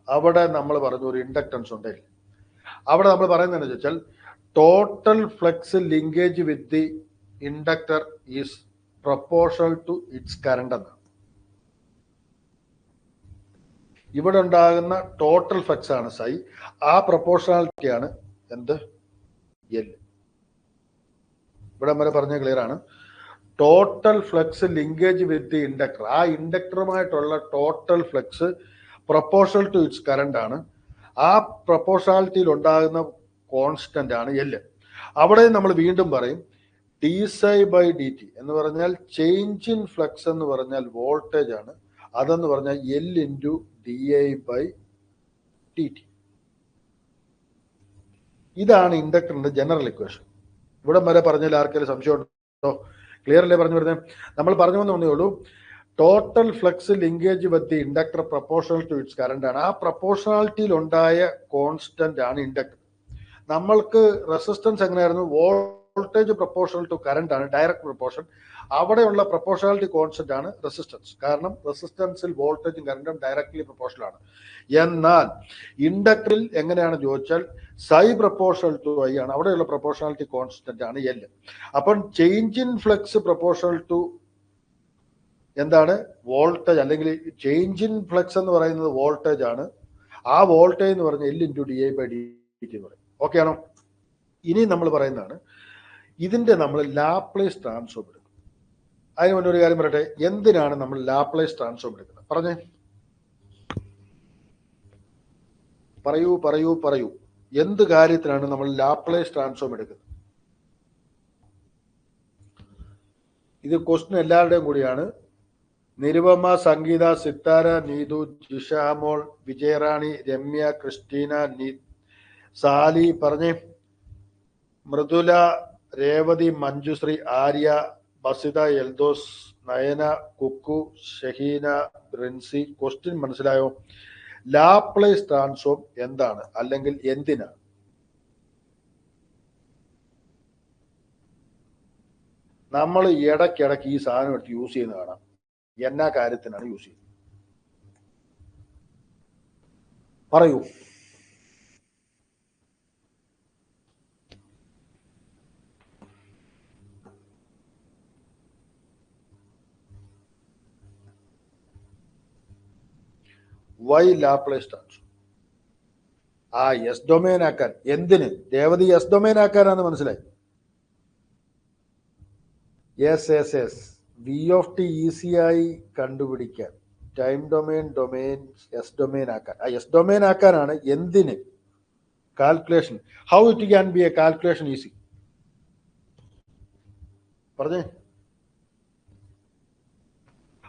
[SPEAKER 1] അവിടെ നമ്മൾ പറഞ്ഞു ഒരു ഇൻഡക്റ്റൻസ് ഉണ്ടെങ്കിൽ അവിടെ നമ്മൾ പറയുന്നത് വെച്ചാൽ total flux linkage with the inductor is proportional to its current എന്നാണ്. ഇവിടെ ഉണ്ടാകുന്ന ടോട്ടൽ ഫ്ലക്സ് ആണ് സൈ. ആ പ്രൊപ്പോർഷണാലിറ്റി ആണ് എന്ത്? എൽ. ഇവിടെ വരെ പറഞ്ഞ ക്ലിയർ ആണ്. Total flux linkage with the inductor, ആ ഇൻഡക്ടറുമായിട്ടുള്ള total flux proportional to its current ആണ്. ആ പ്രൊപ്പോർഷണാലിറ്റിയിൽ ഉണ്ടാകുന്ന കോൺസ്റ്റന്റ് ആണ് എൽ. അവിടെ നമ്മൾ വീണ്ടും പറയും dψ/dt എന്ന് പറഞ്ഞാൽ ചേഞ്ച് ഇൻ ഫ്ലക്സ് എന്ന് പറഞ്ഞാൽ വോൾട്ടേജ് ആണ്. അതെന്ന് പറഞ്ഞാൽ L ഇൻറ്റു di/dt. ഇതാണ് ഇൻഡക്ടറിന്റെ ജനറൽ ഇക്വേഷൻ. ഇവിടെ വരെ പറഞ്ഞാൽ ആർക്കെങ്കിലും സംശയം ഉണ്ടോ? ക്ലിയർ അല്ലേ പറഞ്ഞു വരുന്നത്? നമ്മൾ പറഞ്ഞു വന്നേ ഉള്ളൂ. Total flux linkage with the inductor proportional to its current ആണ്. ആ പ്രൊപ്പോർഷണാലിറ്റിയിൽ ഉണ്ടായ കോൺസ്റ്റന്റ് ആണ് ഇൻഡക്ടർ. നമ്മൾക്ക് റെസിസ്റ്റൻസ് എങ്ങനെയായിരുന്നു? വോൾട്ടേജ് പ്രൊപ്പോർഷണൽ ടു കറണ്ട് ആണ്, ഡയറക്റ്റ് പ്രൊപ്പോർഷൻ. അവിടെയുള്ള പ്രൊപ്പോർഷണാലിറ്റി കോൺസ്റ്റന്റ് ആണ് റെസിസ്റ്റൻസ്. കാരണം റെസിസ്റ്റൻസിൽ വോൾട്ടേജും കറണ്ടും ഡയറക്ട്ലി പ്രൊപ്പോർഷണൽ ആണ്. എന്നാൽ ഇൻഡക്ടറിൽ എങ്ങനെയാണ് ചോദിച്ചാൽ സൈ പ്രൊപ്പോർഷണൽ ടു ഐ ആണ്. അവിടെയുള്ള പ്രൊപ്പോർഷണാലിറ്റി കോൺസ്റ്റന്റ് ആണ് എൽ. അപ്പം change in flux proportional to എന്താണ്? വോൾട്ടേജ്, അല്ലെങ്കിൽ ചേഞ്ച് ഇൻ ഫ്ലക്സ് എന്ന് പറയുന്നത് വോൾട്ടേജ് ആണ്. ആ വോൾട്ടേജ് എന്ന് പറഞ്ഞാൽ L ഇൻറ്റു di/dt എന്ന് പറയും. ഓക്കെ ആണോ? ഇനി നമ്മൾ പറയുന്നതാണ് ഇതിന്റെ നമ്മൾ ലാപ്ലേസ് ട്രാൻസ്ഫോം എടുക്കും. അതിന് മുന്നേ ഒരു കാര്യം പറയട്ടെ, എന്തിനാണ് നമ്മൾ ലാപ്ലേസ് ട്രാൻസ്ഫോം എടുക്കുന്നത്? പറഞ്ഞേ, പറയൂ പറയൂ പറയൂ. എന്ത് കാര്യത്തിനാണ് നമ്മൾ ലാപ്ലേസ് ട്രാൻസ്ഫോം എടുക്കുന്നത്? ഇത് ക്വസ്റ്റ്യൻ എല്ലാവരുടെയും കൂടിയാണ്. നിരുപമ, സംഗീത, സിത്താര, നീതു, ജിഷാമോൾ, വിജയറാണി, രമ്യ, ക്രിസ്റ്റീന, സാലി, പറഞ്ഞേ, മൃദുല, രേവതി, മഞ്ജുശ്രീ, ആര്യ, ബസിത, എൽദോസ്, നയന, കുക്കു, ഷഹീന, റിൻസി. ക്വസ്റ്റ്യൻ മനസ്സിലായോ? ലാപ്ലേസ് ട്രാൻസ്ഫോം എന്താണ്, അല്ലെങ്കിൽ എന്തിനാണ്? നമ്മൾ ഇടയ്ക്കിടയ്ക്ക് ഈ സാധനം എടുത്ത് യൂസ് ചെയ്യുന്ന കാണാം. എന്നാ കാര്യത്തിനാണ് യൂസ് ചെയ്യുന്നത്? പറയൂ. Why Laplace transform? ആ എസ് ഡൊമൈൻ ആക്കാൻ. എന്തിന്? രേവതി എസ് ഡൊമൈൻ ആക്കാനാന്ന് മനസ്സിലായി. യെസ് വി ഓഫ് ടി ഈസിയായി കണ്ടുപിടിക്കാൻ. ടൈം ഡൊമൈൻ എസ് ഡൊമൈൻ ആക്കാൻ. ആ എസ് ഡൊമൈൻ ആക്കാനാണ്. എന്തിന്? Calculation. How it can be a calculation easy?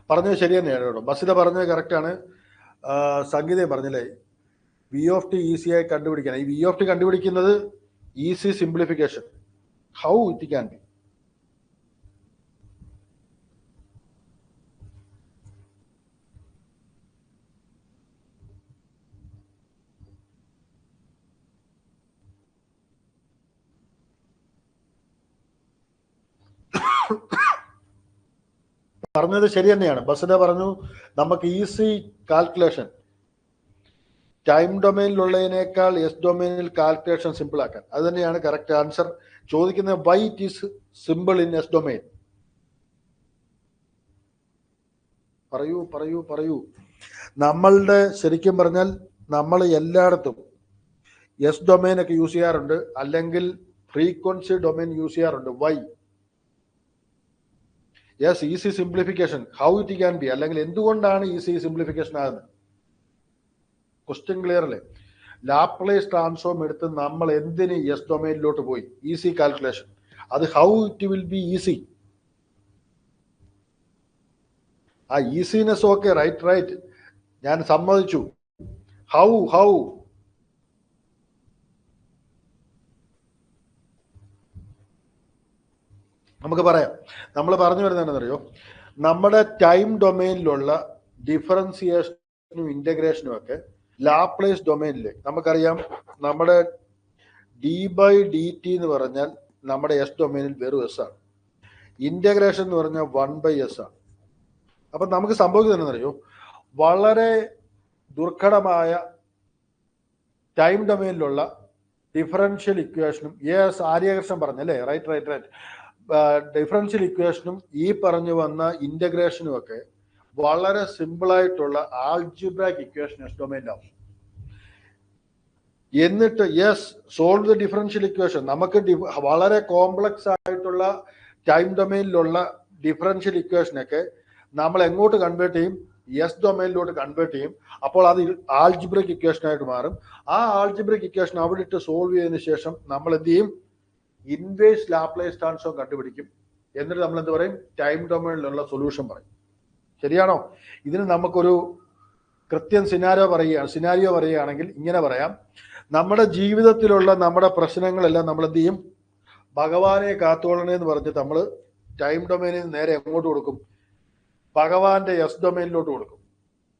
[SPEAKER 1] പറഞ്ഞത് ശരി തന്നെയാണ് കേട്ടോ. ബസിത പറഞ്ഞത് കറക്റ്റ് ആണ്. സംഗീതം പറഞ്ഞില്ലേ, വി ഓഫ് ടി ഈസിയായി കണ്ടുപിടിക്കാൻ. ഈ വി ഓഫ് ടി കണ്ടുപിടിക്കുന്നത് easy simplification. How it can B. പറഞ്ഞത് ശരി തന്നെയാണ്. ബസിത പറഞ്ഞു നമുക്ക് ഈസി കാൽക്കുലേഷൻ ടൈം ഡൊമൈനിലുള്ളതിനേക്കാൾ എസ് ഡൊമൈനിൽ കാൽക്കുലേഷൻ സിമ്പിൾ ആക്കാൻ. അത് തന്നെയാണ് കറക്റ്റ് ആൻസർ. ചോദിക്കുന്നത് why it is simple in S domain. പറയൂ പറയൂ പറയൂ. നമ്മളുടെ ശരിക്കും പറഞ്ഞാൽ നമ്മൾ എല്ലായിടത്തും എസ് ഡൊമൈൻ ഒക്കെ യൂസ് ചെയ്യാറുണ്ട്, അല്ലെങ്കിൽ ഫ്രീക്വൻസി ഡൊമൈൻ യൂസ് ചെയ്യാറുണ്ട്. Why? Yes, easy simplification. How it can be, അല്ലെങ്കിൽ എന്തുകൊണ്ടാണ് ഈസി സിംപ്ലിഫിക്കേഷൻ ആകുന്നത്? ക്വസ്റ്റ്യൻ ക്ലിയർ അല്ലേ? ലാപ്ലേസ് ട്രാൻസ്ഫോം എടുത്ത് നമ്മൾ എന്തിന് എസ് ഡൊമൈനിലോട്ട് പോയി? Easy calculation. അത് how it will be easy. ആ ഈസിനെസ് ഓക്കെ, റൈറ്റ്, ഞാൻ സമ്മതിച്ചു. ഹൗ നമുക്ക് പറയാം. നമ്മൾ പറഞ്ഞു വരുന്നതെന്നറിയോ, നമ്മുടെ ടൈം ഡൊമൈനിലുള്ള ഡിഫറൻസിയേഷനും ഇന്റഗ്രേഷനും ഒക്കെ ലാപ്ലേസ് ഡൊമൈനിൽ നമുക്കറിയാം. നമ്മുടെ d/dt എന്ന് പറഞ്ഞാൽ നമ്മുടെ എസ് ഡൊമൈനിൽ വെറും എസ് ആണ്. ഇന്റഗ്രേഷൻ എന്ന് പറഞ്ഞാൽ 1/s ആണ്. അപ്പൊ നമുക്ക് സംഭവിക്കുന്നത് അറിയോ, വളരെ ദുർഘടമായ ടൈം ഡൊമൈനിലുള്ള ഡിഫറൻഷ്യൽ ഇക്വേഷനും, യെസ് ആര്യകൃഷ്ണൻ പറഞ്ഞല്ലേ, റൈറ്റ്, ഡിഫറൻഷ്യൽ ഇക്വേഷനും ഈ പറഞ്ഞു വന്ന ഇന്റഗ്രേഷനും ഒക്കെ വളരെ സിമ്പിളായിട്ടുള്ള ആൾജിബ്രാക് ഇക്വേഷൻ എസ് ഡൊമൈനിലാവും. എന്നിട്ട് yes solve the differential equation. നമുക്ക് വളരെ കോംപ്ലക്സ് ആയിട്ടുള്ള ടൈം ഡൊമൈനിലുള്ള ഡിഫറൻഷ്യൽ ഇക്വേഷനൊക്കെ നമ്മൾ എങ്ങോട്ട് കൺവേർട്ട് ചെയ്യും? എസ് ഡൊമൈനിലോട്ട് കൺവേർട്ട് ചെയ്യും. അപ്പോൾ അത് ആൾജിബ്രിക് ഇക്വേഷൻ ആയിട്ട് മാറും. ആ ആൾജിബ്രിക് ഇക്വേഷൻ അവിടെ ഇട്ട് സോൾവ് ചെയ്തതിനു ശേഷം നമ്മൾ എന്ത് ചെയ്യും? ഇൻവേഴ്സ് ലാപ്ലേസ് ട്രാൻസ്ഫോം കണ്ടുപിടിക്കും. എന്നിട്ട് നമ്മൾ എന്ത് പറയും? ടൈം ഡൊമൈനിലുള്ള സൊല്യൂഷൻ പറയും. ശരിയാണോ? ഇതിന് നമുക്കൊരു കൃത്യം സിനാരിയോ പറയുകയാണെങ്കിൽ ഇങ്ങനെ പറയാം: നമ്മുടെ ജീവിതത്തിലുള്ള നമ്മുടെ പ്രശ്നങ്ങളെല്ലാം നമ്മൾ എന്ത് ചെയ്യും? ഭഗവാനെ കാത്തോളണേ എന്ന് പറഞ്ഞിട്ട് നമ്മൾ ടൈം ഡൊമൈനിൽ നിന്ന് നേരെ എങ്ങോട്ട് കൊടുക്കും? ഭഗവാന്റെ എസ് ഡൊമൈനിലോട്ട് കൊടുക്കും.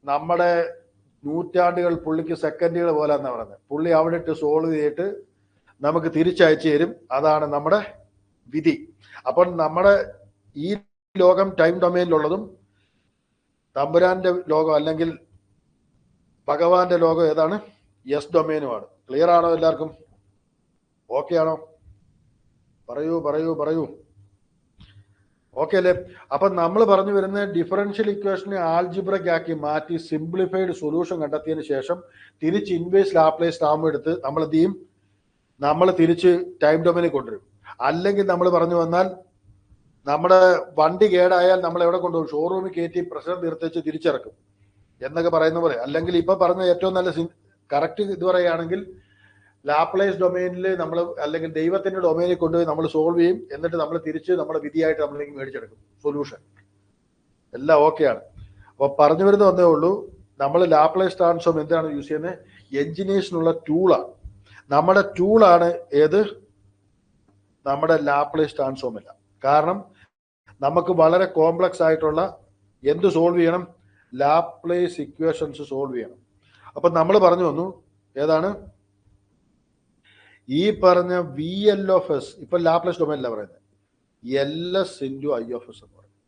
[SPEAKER 1] നമ്മുടെ നൂറ്റാണ്ടുകൾ പുള്ളിക്ക് സെക്കൻഡുകൾ പോലെ എന്നാ പറയുന്നത്. പുള്ളി അവിടെ ഇട്ട് സോൾവ് ചെയ്തിട്ട് നമുക്ക് തിരിച്ചയച്ചു തരും. അതാണ് നമ്മുടെ വിധി. അപ്പം നമ്മുടെ ഈ ലോകം ടൈം ഡൊമൈനിലുള്ളതും തമ്പുരാന്റെ ലോകം അല്ലെങ്കിൽ ഭഗവാന്റെ ലോകം ഏതാണ്? എസ് ഡൊമൈനുമാണ്. ക്ലിയർ ആണോ എല്ലാവർക്കും? ഓക്കെ ആണോ? പറയൂ. ഓക്കെ അല്ലേ? അപ്പൊ നമ്മൾ പറഞ്ഞു വരുന്ന ഡിഫറൻഷ്യൽ ഇക്വേഷനെ ആൾജിബ്രിക് ആക്കി മാറ്റി സിംപ്ലിഫൈഡ് സൊല്യൂഷൻ കണ്ടെത്തിയതിന് ശേഷം തിരിച്ച് ഇൻവേഴ്സ് ലാപ്ലേസ് ട്രാൻസ്ഫോം എടുത്ത് നമ്മൾ എന്ത് ചെയ്യും? നമ്മൾ തിരിച്ച് ടൈം ഡൊമൈനിൽ കൊണ്ടുവരും. അല്ലെങ്കിൽ നമ്മൾ പറഞ്ഞു വന്നാൽ നമ്മുടെ വണ്ടി കേടായാൽ നമ്മൾ എവിടെ കൊണ്ടുപോകും? ഷോറൂമിൽ കയറ്റി പ്രശ്നം തീർത്തേച്ച് തിരിച്ചിറക്കും എന്നൊക്കെ പറയുന്ന പോലെ. അല്ലെങ്കിൽ ഇപ്പൊ പറഞ്ഞ ഏറ്റവും നല്ല കറക്റ്റ് ഇത് പറയുകയാണെങ്കിൽ ലാപ്ലേസ് ഡൊമൈനിൽ നമ്മൾ അല്ലെങ്കിൽ ദൈവത്തിന്റെ ഡൊമൈനിൽ കൊണ്ടുപോയി നമ്മൾ സോൾവ് ചെയ്യും. എന്നിട്ട് നമ്മൾ തിരിച്ച് നമ്മുടെ വിധിയായിട്ട് നമ്മളിലേക്ക് മേടിച്ചെടുക്കും സൊല്യൂഷൻ. എല്ലാം ഓക്കെയാണ്. അപ്പൊ പറഞ്ഞു വരുന്ന ഒന്നേ ഉള്ളൂ, നമ്മൾ ലാപ്ലേസ് ട്രാൻസ്ഫോം എന്താണ് യൂസ് ചെയ്യുന്നത്? എഞ്ചിനീയേഴ്സിനുള്ള ടൂളാണ്. നമ്മുടെ ടൂളാണ് ഏത്? നമ്മുടെ ലാപ്ലേസ് ട്രാൻസ്ഫോം അല്ല. കാരണം നമുക്ക് വളരെ കോംപ്ലക്സ് ആയിട്ടുള്ള എന്ത് സോൾവ് ചെയ്യണം? ലാപ്ലേസ് ഇക്വേഷൻസ് സോൾവ് ചെയ്യണം. അപ്പൊ നമ്മൾ പറഞ്ഞു വന്നു ഏതാണ്? ഈ പറഞ്ഞ വി എൽ ഓഫ് എസ് ഇപ്പൊ ലാപ്ലേസ് ഡൊമൈനിലാണ് പറയുന്നത്. L S into I of S എന്ന് പറയുന്നത്.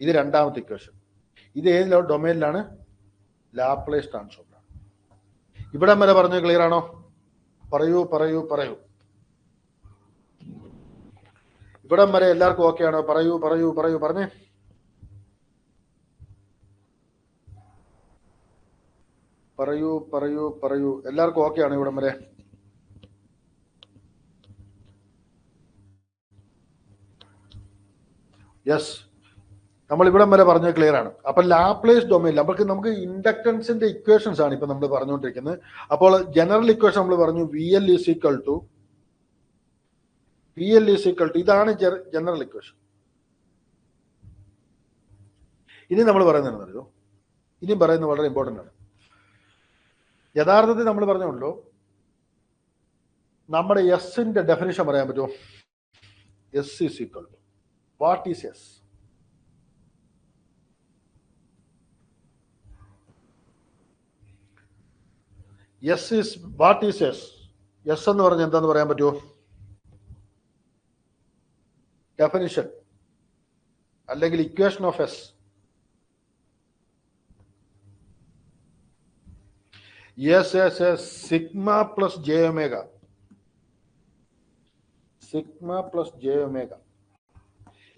[SPEAKER 1] ഇത് രണ്ടാമത്തെ ഇക്വേഷൻ. ഇത് ഏത് ഡൊമൈനിലാണ്? ലാപ്ലേസ് ട്രാൻസ്ഫോമിലാണ്. ഇവിടം വരെ പറഞ്ഞത് ക്ലിയർ ആണോ? പറയൂ. ഇവിടം വരെ എല്ലാവർക്കും ഓക്കെ ആണോ? പറഞ്ഞേ. പറയൂ. എല്ലാവർക്കും ഓക്കെ ആണോ ഇവിടം വരെ? യെസ്, നമ്മൾ ഇവിടം വരെ പറഞ്ഞത് ക്ലിയർ ആണ്. അപ്പൊ ലാപ്ലേസ് ഡൊമൈനിൽ നമുക്ക് ഇൻഡക്ടൻസിന്റെ ഇക്വേഷൻസ് ആണ് ഇപ്പൊ നമ്മൾ പറഞ്ഞുകൊണ്ടിരിക്കുന്നത്. അപ്പോൾ ജനറൽ ഇക്വേഷൻ നമ്മൾ പറഞ്ഞു V L is equal to ഇതാണ് ജനറൽ ഇക്വേഷൻ. ഇനി നമ്മൾ പറയുന്നത് ഇനിയും പറയുന്നത് വളരെ ഇമ്പോർട്ടൻ്റ് ആണ്. യഥാർത്ഥത്തിൽ നമ്മൾ പറഞ്ഞുകൊണ്ടല്ലോ നമ്മുടെ എസിന്റെ ഡെഫിനിഷൻ പറയാൻ പറ്റുമോ? S is equal to what is S? What is S? S എന്ന് പറഞ്ഞാൽ എന്താന്ന് പറയാൻ പറ്റുമോ? ഡെഫിനിഷൻ അല്ലെങ്കിൽ equation of S. Yes sigma plus J omega.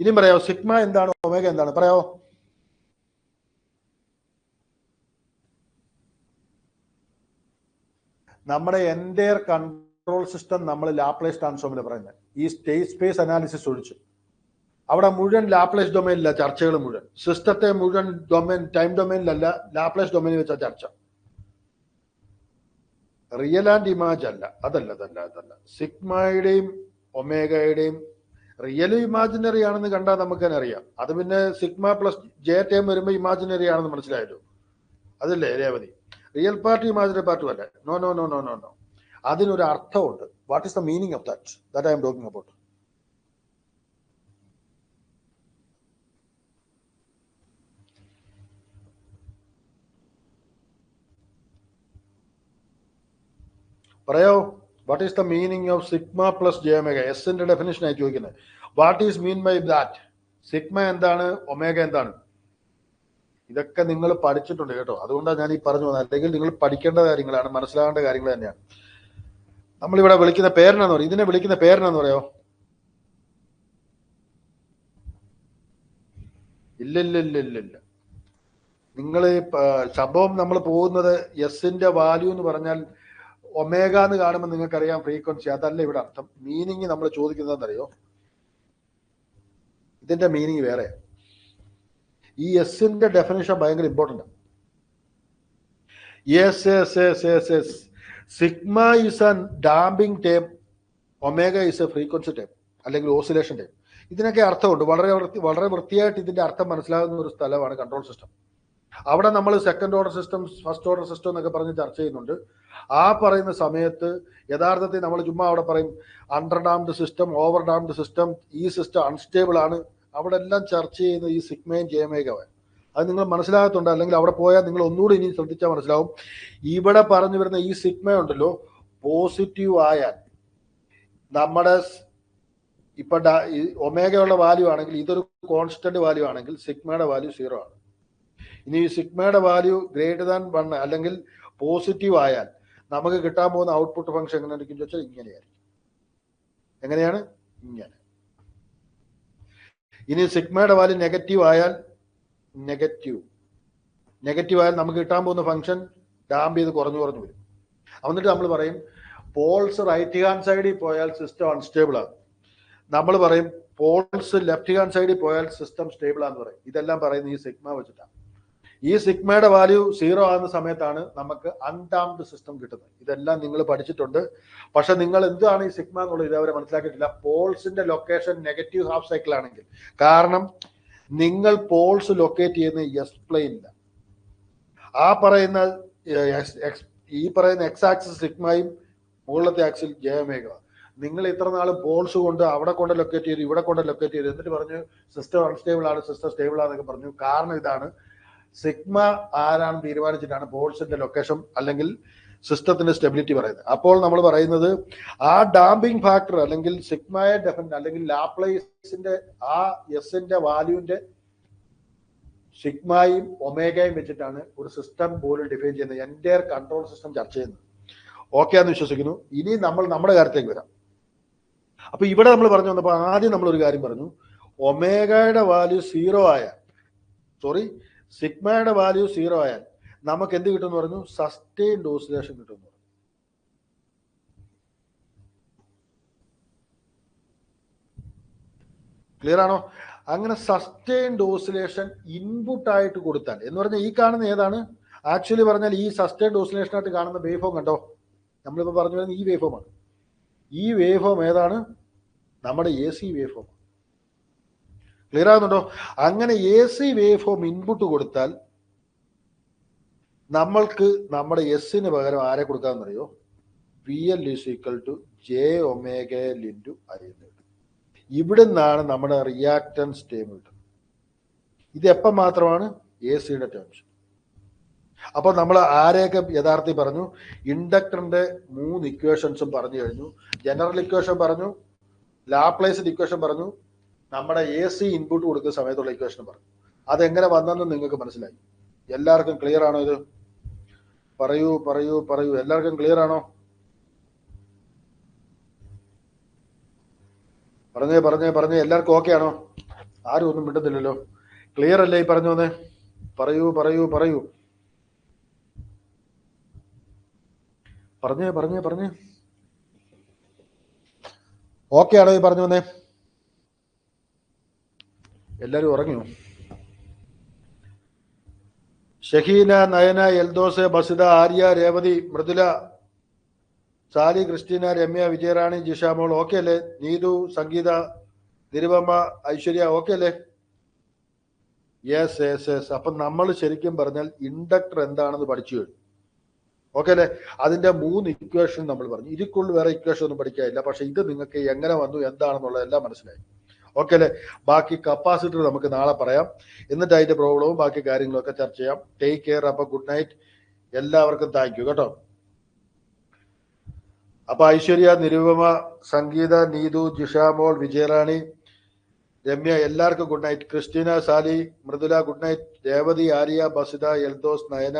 [SPEAKER 1] ഇനിയും പറയാമോ? സിഗ്മ എന്താണ്? ഒമേഗ എന്താണ്? പറയാമോ? നമ്മുടെ എൻ്റയർ കൺട്രോൾ സിസ്റ്റം നമ്മൾ ലാപ്ലേസ് ട്രാൻസ്ഫോമിൽ പറയുന്നത് ഈ സ്റ്റേറ്റ് സ്പേസ് അനാലിസിസ് ഒഴിച്ച് അവിടെ മുഴുവൻ ലാപ്ലേസ് ഡൊമൈനില്ല ചർച്ചകൾ മുഴുവൻ. സിസ്റ്റത്തെ മുഴുവൻ ടൈം ഡൊമൈനിലല്ല, ലാപ്ലേസ് ഡൊമൈനിൽ വെച്ച ചർച്ച. റിയൽ ആൻഡ് ഇമാജ് അല്ല, അതല്ല. സിഗ്മയുടെയും ഒമേഗയുടെയും റിയലും ഇമാജിനറി ആണെന്ന് കണ്ടാൽ നമുക്ക് തന്നെ അറിയാം. അത് പിന്നെ സിഗ്മ പ്ലസ് ജെ ടൈം വരുമ്പോൾ ഇമാജിനറി ആണെന്ന് മനസ്സിലായല്ലോ. അതല്ലേ രേവതി? റിയൽ പാർട്ട് ഇമാജിനറി പാർട്ടും അല്ല. നോ. അതിനൊരു അർത്ഥമുണ്ട്. What is the meaning of that I'm talking about? പറയോ? What is the meaning of sigma plus J omega? എസിന്റെ ഡെഫിനേഷൻ ആയി ചോദിക്കുന്നത്. What is mean by that? Sigma എന്താണ്? ഒമേഗ എന്താണ്? ഇതൊക്കെ നിങ്ങൾ പഠിച്ചിട്ടുണ്ട് കേട്ടോ. അതുകൊണ്ടാണ് ഞാൻ ഈ പറഞ്ഞു പോകുന്നത്. അല്ലെങ്കിൽ നിങ്ങൾ പഠിക്കേണ്ട കാര്യങ്ങളാണ്, മനസ്സിലാകേണ്ട കാര്യങ്ങൾ തന്നെയാണ്. നമ്മളിവിടെ വിളിക്കുന്ന പേരെന്നാന്ന് പറയും. ഇതിനെ വിളിക്കുന്ന പേരെന്നാന്ന് പറയോ? ഇല്ല. നിങ്ങൾ സംഭവം നമ്മൾ പോകുന്നത് എസിന്റെ വാല്യൂ എന്ന് പറഞ്ഞാൽ ഒമേഗ എന്ന് കാണുമ്പോൾ നിങ്ങൾക്കറിയാം ഫ്രീക്വൻസി. അതല്ല ഇവിടെ അർത്ഥം. മീനിങ് നമ്മൾ ചോദിക്കുന്നതെന്നറിയോ? ഇതിന്റെ മീനിങ് വേറെ. ഈ എസിന്റെ ഡെഫിനേഷൻ ഭയങ്കര ഇമ്പോർട്ടൻ്റ് ആണ്. Yes. Sigma is A damping time, omega is A frequency time അല്ലെങ്കിൽ ഓസിലേഷൻ ടൈം. ഇതിനൊക്കെ അർത്ഥമുണ്ട്. വളരെ വൃത്തിയായിട്ട് ഇതിന്റെ അർത്ഥം മനസ്സിലാകുന്ന ഒരു സ്ഥലമാണ് കൺട്രോൾ സിസ്റ്റം. അവിടെ നമ്മൾ second order system, first order system എന്നൊക്കെ പറഞ്ഞ് ചർച്ച ചെയ്യുന്നുണ്ട്. ആ പറയുന്ന സമയത്ത് യഥാർത്ഥത്തിൽ നമ്മൾ ചുമ്മാ അവിടെ പറയും under damned system, over damned system, ഈ സിസ്റ്റം അൺസ്റ്റേബിൾ ആണ്. അവിടെ എല്ലാം ചർച്ച ചെയ്യുന്നത് ഈ സിഗ്മയും ജെമേഗയും. അത് നിങ്ങൾ മനസ്സിലാകത്തുണ്ട്. അല്ലെങ്കിൽ അവിടെ പോയാൽ നിങ്ങൾ ഒന്നുകൂടി ഇനി ശ്രദ്ധിച്ചാൽ മനസ്സിലാവും. ഇവിടെ പറഞ്ഞു വരുന്ന ഈ സിഗ്മ ഉണ്ടല്ലോ, പോസിറ്റീവ് ആയാൽ നമ്മുടെ ഇപ്പൊ ഒമേഗയുള്ള വാല്യൂ ആണെങ്കിൽ ഇതൊരു കോൺസ്റ്റന്റ് വാല്യൂ ആണെങ്കിൽ സിഗ്മയുടെ വാല്യൂ 0 ആണ്. ഇനി ഈ സിഗ്മയുടെ വാല്യൂ ഗ്രേറ്റർ ദാൻ 1 അല്ലെങ്കിൽ പോസിറ്റീവ് ആയാൽ നമുക്ക് കിട്ടാൻ പോകുന്ന ഔട്ട്പുട്ട് ഫംഗ്ഷൻ എങ്ങനെയായിരിക്കും ചോദിച്ചാൽ ഇങ്ങനെയായിരിക്കും. എങ്ങനെയാണ്? ഇങ്ങനെ. ഇനി സിഗ്മയുടെ വാല്യൂ നെഗറ്റീവ് ആയാൽ നമുക്ക് കിട്ടാൻ പോകുന്ന ഫംഗ്ഷൻ ഡാമ്പ് ചെയ്ത് കുറഞ്ഞു വരും. എന്നിട്ട് നമ്മൾ പറയും പോൾസ് റൈറ്റ് ഹാൻഡ് സൈഡിൽ പോയാൽ സിസ്റ്റം അൺസ്റ്റേബിൾ ആണ്. നമ്മൾ പറയും പോൾസ് ലെഫ്റ്റ് ഹാൻഡ് സൈഡിൽ പോയാൽ സിസ്റ്റം സ്റ്റേബിൾ ആണെന്ന് പറയും. ഇതെല്ലാം പറയുന്നത് ഈ സിഗ്മ വെച്ചിട്ടാണ്. ഈ സിഗ്മയുടെ വാല്യൂ 0 ആകുന്ന സമയത്താണ് നമുക്ക് അൺഡാംഡ് സിസ്റ്റം കിട്ടുന്നത്. ഇതെല്ലാം നിങ്ങൾ പഠിച്ചിട്ടുണ്ട്. പക്ഷെ നിങ്ങൾ എന്താണ് ഈ സിഗ്മ എന്നുള്ളത് ഇതേവരെ മനസ്സിലാക്കിയിട്ടില്ല. പോൾസിന്റെ ലൊക്കേഷൻ നെഗറ്റീവ് ഹാഫ് സൈക്കിൾ ആണെങ്കിൽ, കാരണം നിങ്ങൾ പോൾസ് ലൊക്കേറ്റ് ചെയ്യുന്ന എസ് പ്ലെയിനില്ല. ഈ പറയുന്ന എക്സ് ആക്സിസ് സിഗ്മയും മുകളിലത്തെ ആക്സിൽ ജെഒമേഗ. നിങ്ങൾ ഇത്ര നാൾ പോൾസ് കൊണ്ട് അവിടെ കൊണ്ട് ലൊക്കേറ്റ് ചെയ്തു, ഇവിടെ കൊണ്ട് ലൊക്കേറ്റ് ചെയ്തു, എന്നിട്ട് പറഞ്ഞു സിസ്റ്റം അൺസ്റ്റേബിൾ ആണ്, സിസ്റ്റം സ്റ്റേബിൾ ആണെന്നൊക്കെ പറഞ്ഞു. കാരണം ഇതാണ്, സിഗ്മ ആരാണ് തീരുമാനിച്ചിട്ടാണ് പോൾസിന്റെ ലൊക്കേഷൻ അല്ലെങ്കിൽ സിസ്റ്റത്തിന്റെ സ്റ്റെബിലിറ്റി പറയുന്നത്. അപ്പോൾ നമ്മൾ പറയുന്നത് ആ ഡാമ്പിംഗ് ഫാക്ടർ അല്ലെങ്കിൽ സിഗ്മയെ അല്ലെങ്കിൽ ലാപ്ലേസിന്റെ ആ എസിന്റെ വാല്യൂന്റെ സിഗ്മയും ഒമേഗയും വെച്ചിട്ടാണ് ഒരു സിസ്റ്റം പോലും ഡിഫൈൻ ചെയ്യുന്നത്. എൻ്റയർ കൺട്രോൾ സിസ്റ്റം ചർച്ച ചെയ്യുന്നത്. ഓക്കെ ആണെന്ന് വിശ്വസിക്കുന്നു. ഇനി നമ്മൾ നമ്മുടെ കാര്യത്തേക്ക് വരാം. അപ്പൊ ഇവിടെ നമ്മൾ പറഞ്ഞു വന്നപ്പോൾ ആദ്യം നമ്മൾ ഒരു കാര്യം പറഞ്ഞു, ഒമേഗയുടെ വാല്യൂ 0 ആയാൽ, സിഗ്മയുടെ വാല്യൂ 0 ആയാൽ നമുക്ക് എന്ത് കിട്ടുമെന്ന് പറഞ്ഞു? സസ്റ്റെയിൻഡ് ഓസിലേഷൻ കിട്ടുമെന്ന് പറഞ്ഞു. ക്ലിയർ ആണോ? അങ്ങനെ സസ്റ്റെയിൻഡ് ഓസിലേഷൻ ഇൻപുട്ട് ആയിട്ട് കൊടുത്താൽ എന്ന് പറഞ്ഞാൽ ഈ കാണുന്ന ഏതാണ്? ആക്ച്വലി പറഞ്ഞാൽ ഈ സസ്റ്റെയിൻഡ് ഓസിലേഷനായിട്ട് കാണുന്ന വേവ് ഫോം കണ്ടോ? നമ്മളിപ്പോൾ പറഞ്ഞു വരുന്നത് ഈ വേവ് ഫോമാണ്. ഈ വേവ് ഫോം ഏതാണ്? നമ്മുടെ A C waveform. Clear ആകുന്നുണ്ടോ? അങ്ങനെ A C waveform input കൊടുത്താൽ നമ്മൾക്ക് നമ്മുടെ എസിന് പകരം ആരെ കൊടുക്കാമെന്നറിയോ? VL = JωL × I. ഇവിടെ നിന്നാണ് നമ്മുടെ റിയാക്ടൻസ് ടേം കിട്ടുന്നത്. ഇത് എപ്പം മാത്രമാണ്? എ സിയുടെ ടേംസ്. അപ്പൊ നമ്മൾ ആരെയൊക്കെ യഥാർത്ഥത്തിൽ പറഞ്ഞു? ഇൻഡക്ടറിന്റെ 3 ഇക്വേഷൻസും പറഞ്ഞു കഴിഞ്ഞു. ജനറൽ ഇക്വേഷൻ പറഞ്ഞു, ലാപ്ലേസ് ഇക്വേഷൻ പറഞ്ഞു, നമ്മുടെ എ സി ഇൻപുട്ട് കൊടുക്കുന്ന സമയത്തുള്ള ഇക്വേഷൻ പറഞ്ഞു. അതെങ്ങനെ വന്നെന്ന് നിങ്ങൾക്ക് മനസ്സിലായി? എല്ലാവർക്കും ക്ലിയർ ആണോ? ഇത് പറയൂ. എല്ലാവർക്കും ക്ലിയർ ആണോ? പറഞ്ഞേ. എല്ലാവർക്കും ഓക്കെ ആണോ? ആരും ഒന്നും മിണ്ടുന്നില്ലല്ലോ. ക്ലിയർ അല്ലേ ഈ പറഞ്ഞു വന്നേ? പറയൂ. പറഞ്ഞേ. ഓക്കെ ആണോ ഈ പറഞ്ഞു വന്നേ? എല്ലാരും ഉറങ്ങിയോ? Shaheena, Nayana, Eldhose, Basitha, Arya, Revathi, Mridula, Sally, Christina, Ramya, Vijayarani, Jishamol okay അല്ലേ? നീതു, സംഗീത, തിരുവമ്മ, ഐശ്വര്യ ഓക്കെ അല്ലേ? യെസ്. അപ്പൊ നമ്മൾ ശരിക്കും പറഞ്ഞാൽ ഇൻഡക്ടർ എന്താണെന്ന് പഠിച്ചു കഴിഞ്ഞു. ഓക്കെ അല്ലേ? അതിന്റെ 3 ഇക്വേഷൻ നമ്മൾ പറഞ്ഞു. ഇതിക്കുള്ളിൽ വേറെ ഇക്വേഷൻ ഒന്നും പഠിക്കാനില്ല. പക്ഷെ ഇത് നിങ്ങൾക്ക് എങ്ങനെ വന്നു എന്താണെന്നുള്ളതെല്ലാം മനസ്സിലായി. ഓക്കെ അല്ലേ? ബാക്കി കപ്പാസിറ്റർ നമുക്ക് നാളെ പറയാം. എന്നിട്ട് അതിന്റെ പ്രോബ്ലവും ബാക്കി കാര്യങ്ങളൊക്കെ ചർച്ച ചെയ്യാം. Take care. അപ്പൊ ഗുഡ് നൈറ്റ് എല്ലാവർക്കും. താങ്ക് യു കേട്ടോ. അപ്പൊ ഐശ്വര്യ, നിരുപമ, സംഗീത, നീതു, ജിഷാമോൾ, വിജയറാണി, രമ്യ എല്ലാവർക്കും good night. Christina, Sally, Mridula good night. Revathi, Arya, Basitha, Eldhose, Nayana,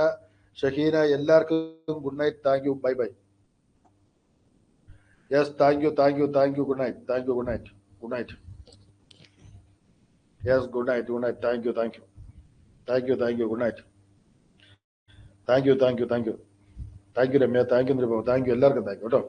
[SPEAKER 1] Shaheena എല്ലാവർക്കും good night. Thank you. Bye. Yes, thank you. Good night. Good night. Yes, good night. Thank you. Good night. Thank you Ramya. Thank you Nirupama. Thank you എല്ലാവർക്കും. Thank you കേട്ടോ.